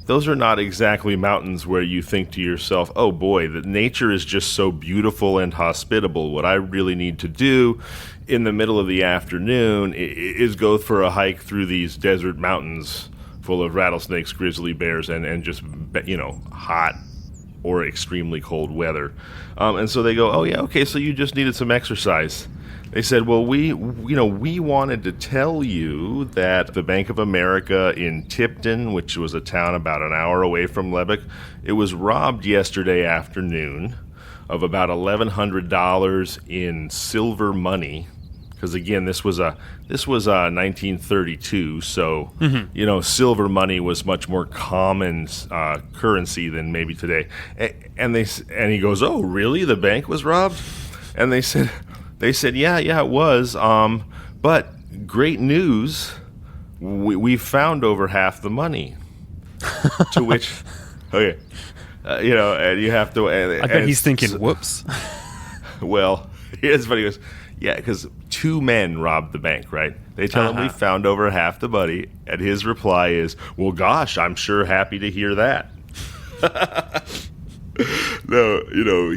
those are not exactly mountains where you think to yourself, "Oh boy, the nature is just so beautiful and hospitable. What I really need to do in the middle of the afternoon is go for a hike through these desert mountains full of rattlesnakes, grizzly bears, and just, you know, hot or extremely cold weather." And so they go, "Oh yeah, okay, so you just needed some exercise." They said, "Well, we wanted to tell you that the Bank of America in Tipton, which was a town about an hour away from Lebec, it was robbed yesterday afternoon of about $1,100 in silver money." Because again, this was 1932, so you know, silver money was much more common currency than maybe today. And he goes, "Oh, really? The bank was robbed?" And they said, yeah, it was. But great news, we found over half the money. To which, okay, you know, and you have to. I bet he's thinking, "Whoops." Well, here's what he goes. Yeah, because two men robbed the bank, right? They tell him we found over half the money, and his reply is, "Well, gosh, I'm sure happy to hear that." No, you know,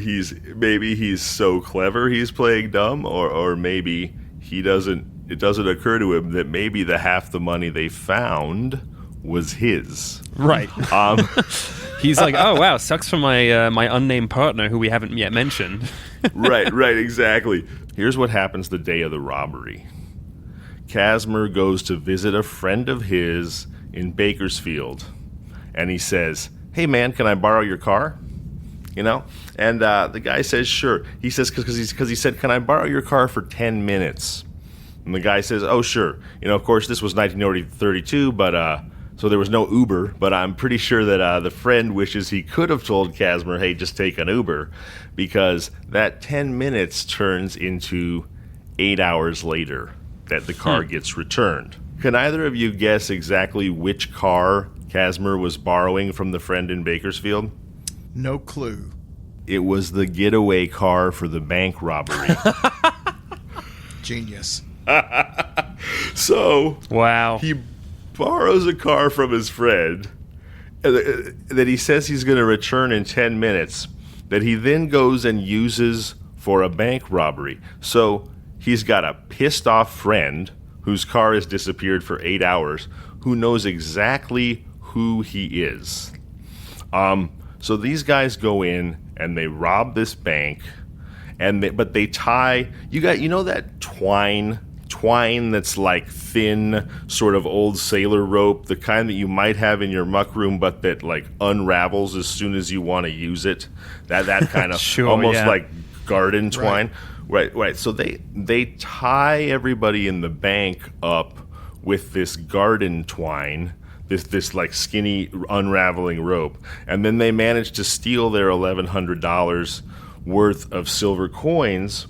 maybe he's so clever he's playing dumb, or maybe it doesn't occur to him that maybe the half the money they found was his. Right. He's like, "Oh wow, sucks for my unnamed partner who we haven't yet mentioned." Right, exactly. Here's what happens the day of the robbery. Casimir goes to visit a friend of his in Bakersfield, and he says, "Hey man, can I borrow your car?" You know, and the guy says, "Sure." He says, because he said, "Can I borrow your car for 10 minutes?" And the guy says, "Oh, sure." You know, of course, this was 1932, but So there was no Uber, but I'm pretty sure that the friend wishes he could have told Casimir, hey, just take an Uber, because that 10 minutes turns into 8 hours later that the car gets returned. Can either of you guess exactly which car Casimir was borrowing from the friend in Bakersfield? No clue. It was the getaway car for the bank robbery. Genius. So, Wow. he borrows a car from his friend that he says he's going to return in 10 minutes, that he then goes and uses for a bank robbery. So he's got a pissed off friend whose car has disappeared for 8 hours, who knows exactly who he is. So these guys go in and they rob this bank, but they tie, you know that twine that's like thin, sort of old sailor rope, the kind that you might have in your muck room, but that like unravels as soon as you want to use it. That kind of Sure, almost yeah. like garden twine. Right. So they tie everybody in the bank up with this garden twine, this like skinny unraveling rope, and then they manage to steal their $1,100 worth of silver coins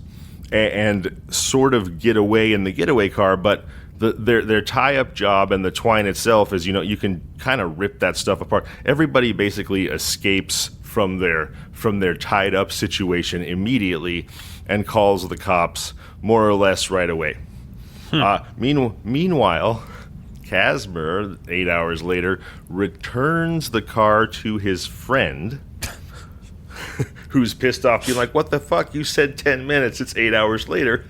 and sort of get away in the getaway car. But their tie-up job and the twine itself is, you can kind of rip that stuff apart. Everybody basically escapes from their tied-up situation immediately and calls the cops more or less right away. Meanwhile, Casimir, 8 hours later, returns the car to his friend, who's pissed off, being like, what the fuck? You said 10 minutes. It's 8 hours later.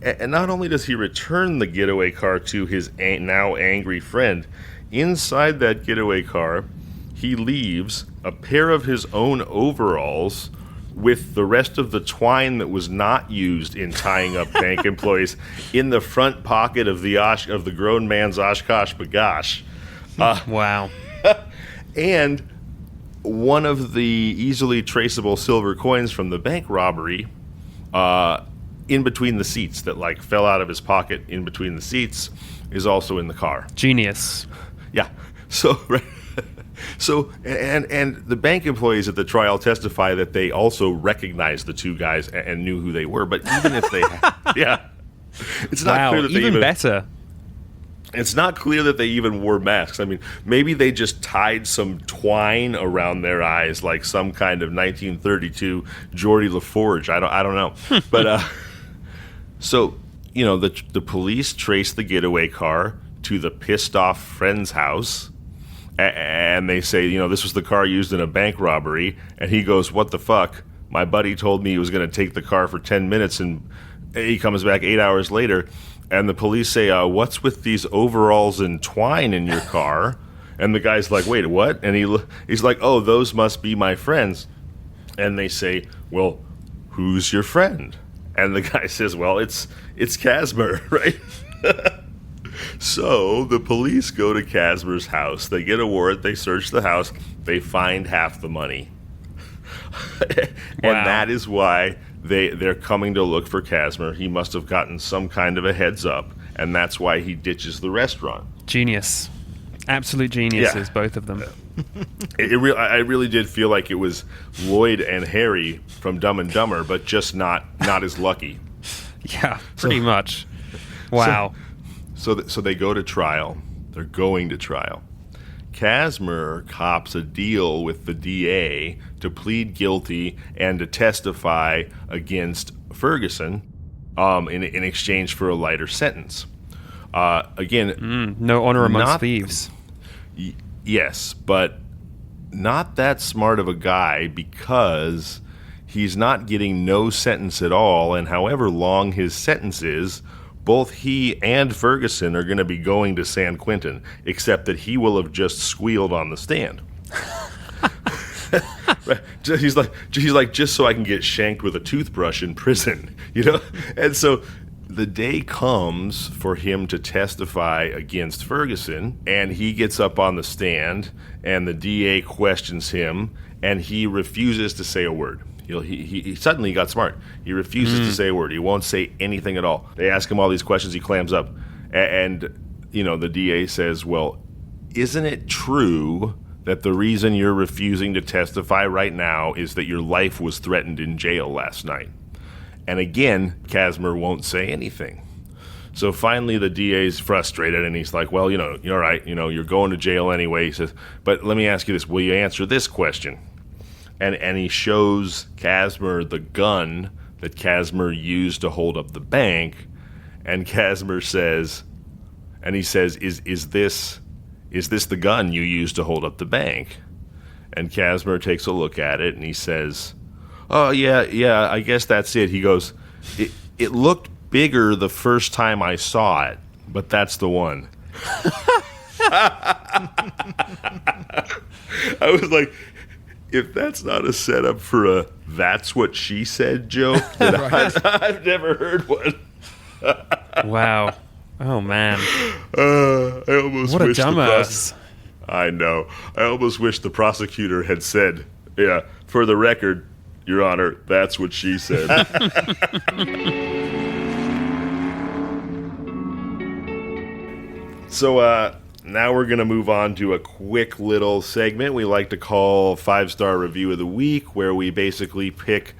And not only does he return the getaway car to his now angry friend, inside that getaway car, he leaves a pair of his own overalls with the rest of the twine that was not used in tying up bank employees in the front pocket of the grown man's Oshkosh Bagosh. Wow. And one of the easily traceable silver coins from the bank robbery in between the seats that like fell out of his pocket in between the seats is also in the car. Genius. Yeah. So and the bank employees at the trial testify that they also recognized the two guys and knew who they were. But even if they, it's not clear that they even better. It's not clear that they even wore masks. I mean, maybe they just tied some twine around their eyes, like some kind of 1932 Geordie LaForge. I don't know. But so the police traced the getaway car to the pissed off friend's house. And they say, this was the car used in a bank robbery. And he goes, what the fuck? My buddy told me he was going to take the car for 10 minutes, and he comes back 8 hours later. And the police say, what's with these overalls and twine in your car? And the guy's like, wait, what? And he's like, oh, those must be my friends. And they say, well, who's your friend? And the guy says, well, it's Casimir, right? So the police go to Casimir's house. They get a warrant. They search the house. They find half the money. And that is why they're coming to look for Casimir. He must have gotten some kind of a heads up, and that's why he ditches the restaurant. Genius. Absolute geniuses, both of them. I really did feel like it was Lloyd and Harry from Dumb and Dumber, but just not as lucky. Yeah, pretty much. Wow. So they go to trial. They're going to trial. Casimir cops a deal with the DA to plead guilty and to testify against Ferguson in exchange for a lighter sentence. Again, no honor amongst thieves. Yes, but not that smart of a guy, because he's not getting no sentence at all, and however long his sentence is, both he and Ferguson are going to be going to San Quentin, except that he will have just squealed on the stand. Right. He's like, just so I can get shanked with a toothbrush in prison, And so the day comes for him to testify against Ferguson, and he gets up on the stand, and the DA questions him, and he refuses to say a word. He suddenly got smart. He refuses to say a word. He won't say anything at all. They ask him all these questions. He clams up. And the DA says, well, isn't it true that the reason you're refusing to testify right now is that your life was threatened in jail last night? And again, Casimir won't say anything. So finally the DA's frustrated, and he's like, well, you're all right, you're going to jail anyway. He says, but let me ask you this, will you answer this question? And he shows Casimir the gun that Casimir used to hold up the bank, and Casimir says, is this the gun you used to hold up the bank? And Casimir takes a look at it, and he says, oh, yeah, I guess that's it. He goes, it looked bigger the first time I saw it, but that's the one. I was like, if that's not a setup for a "that's what she said" joke, then I've never heard one. Wow. Oh, man. I almost what a wish dumbass. I know. I almost wish the prosecutor had said, yeah, for the record, Your Honor, that's what she said. So, now we're going to move on to a quick little segment we like to call 5-Star Review of the Week, where we basically pick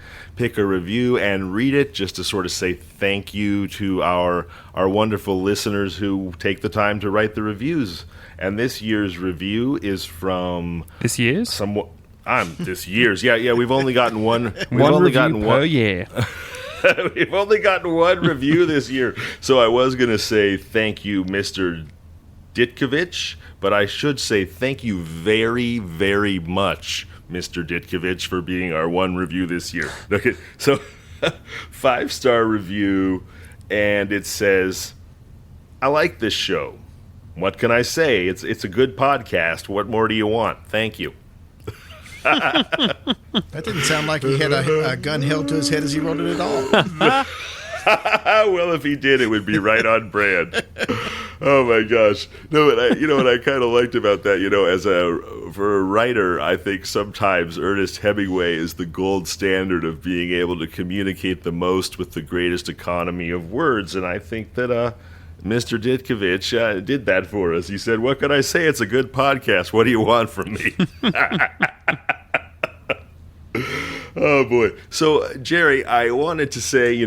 a review and read it just to sort of say thank you to our wonderful listeners who take the time to write the reviews. And this year's review is from... This year's? This year's. Yeah, we've only gotten one. Per year. We've only gotten one review this year. So I was going to say thank you, Mr. Ditkovich, but I should say thank you very, very much, Mr. Ditkovich, for being our one review this year. Okay, so 5-star review, and it says, I like this show. What can I say? It's a good podcast. What more do you want? Thank you. That didn't sound like he had a gun held to his head as he wrote it at all. Well, if he did, it would be right on brand. Oh my gosh! No, but what I kind of liked about that, for a writer, I think sometimes Ernest Hemingway is the gold standard of being able to communicate the most with the greatest economy of words, and I think that Mr. Ditkovich did that for us. He said, "What can I say? It's a good podcast. What do you want from me?" Oh boy! So Jerry, I wanted to say,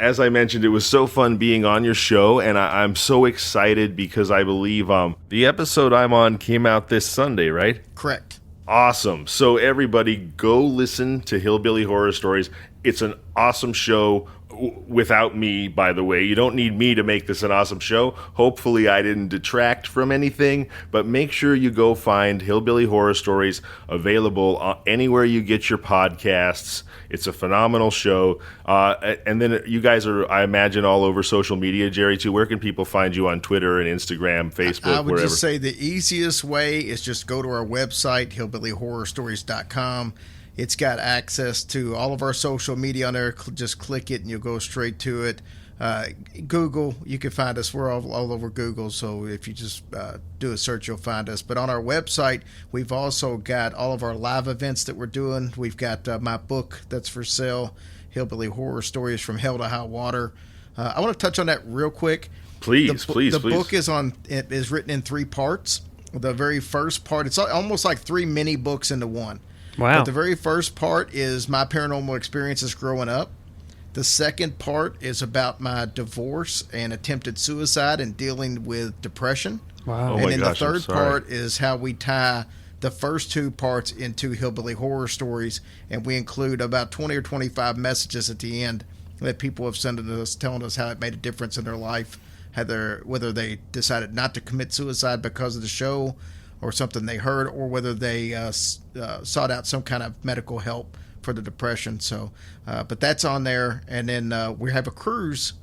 as I mentioned, it was so fun being on your show, and I'm so excited because I believe the episode I'm on came out this Sunday, right? Correct. Awesome. So everybody go listen to Hillbilly Horror Stories. It's an awesome show without me, by the way. You don't need me to make this an awesome show. Hopefully I didn't detract from anything, but make sure you go find Hillbilly Horror Stories, available anywhere you get your podcasts. It's a phenomenal show. And then you guys are, I imagine, all over social media, Jerry, too. Where can people find you on Twitter and Instagram, Facebook, I would wherever? just say the easiest way is just go to our website, hillbillyhorrorstories.com. It's got access to all of our social media on there. Just click it and you'll go straight to it. Google, you can find us. We're all over Google, so if you just do a search, you'll find us. But on our website, we've also got all of our live events that we're doing. We've got my book that's for sale, Hillbilly Horror Stories From Hell to High Water. I want to touch on that real quick. Please. The book is written in 3 parts. The very first part, it's almost like 3 mini books into one. Wow. But the very first part is my paranormal experiences growing up. The second part is about my divorce and attempted suicide and dealing with depression. Wow. And then the third part is how we tie the first 2 parts into Hillbilly Horror Stories, and we include about 20 or 25 messages at the end that people have sent to us telling us how it made a difference in their life, whether they decided not to commit suicide because of the show or something they heard, or whether they sought out some kind of medical help for the depression. So, but that's on there. And then we have a cruise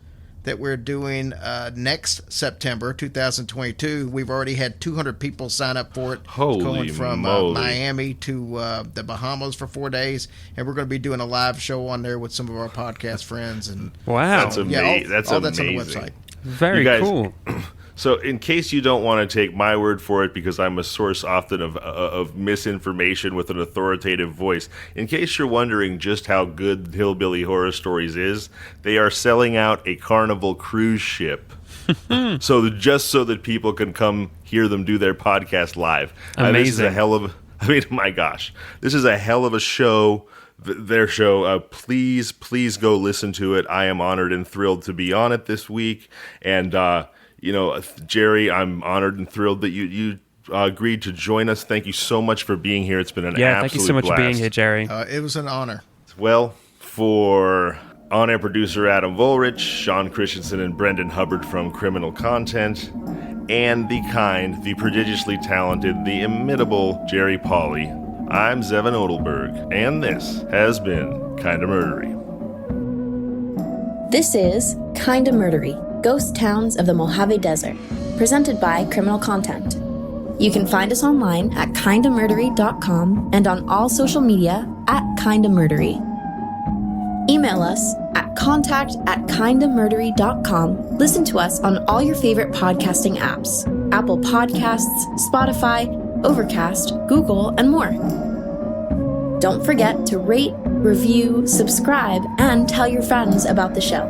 that we're doing next September 2022. We've already had 200 people sign up for it. Holy going from moly. Miami to the Bahamas for 4 days, and we're going to be doing a live show on there with some of our podcast friends. And wow, that's amazing. all that's on the website. Very cool. So in case you don't want to take my word for it, because I'm a source often of misinformation with an authoritative voice, in case you're wondering just how good Hillbilly Horror Stories is, they are selling out a Carnival cruise ship. so that people can come hear them do their podcast live. Amazing. This is a hell of... I mean, my gosh. This is a hell of a show. Their show. Please go listen to it. I am honored and thrilled to be on it this week. And, Jerry, I'm honored and thrilled that you agreed to join us. Thank you so much for being here. It's been an absolute blast. Thank you so much for being here, Jerry. It was an honor. Well, for on-air producer Adam Volrich, Sean Christensen, and Brendan Hubbard from Criminal Content, and the prodigiously talented, the inimitable Jerry Paulley, I'm Zevon Odelberg, and this has been Kinda Murdery. This is Kinda Murdery, Ghost Towns of the Mojave Desert, presented by Criminal Content. You can find us online at kindamurdery.com and on all social media at Kinda Murdery. Email us at contact@kindamurdery.com. Listen to us on all your favorite podcasting apps: Apple Podcasts, Spotify, Overcast, Google, and more. Don't forget to rate, review, subscribe, and tell your friends about the show.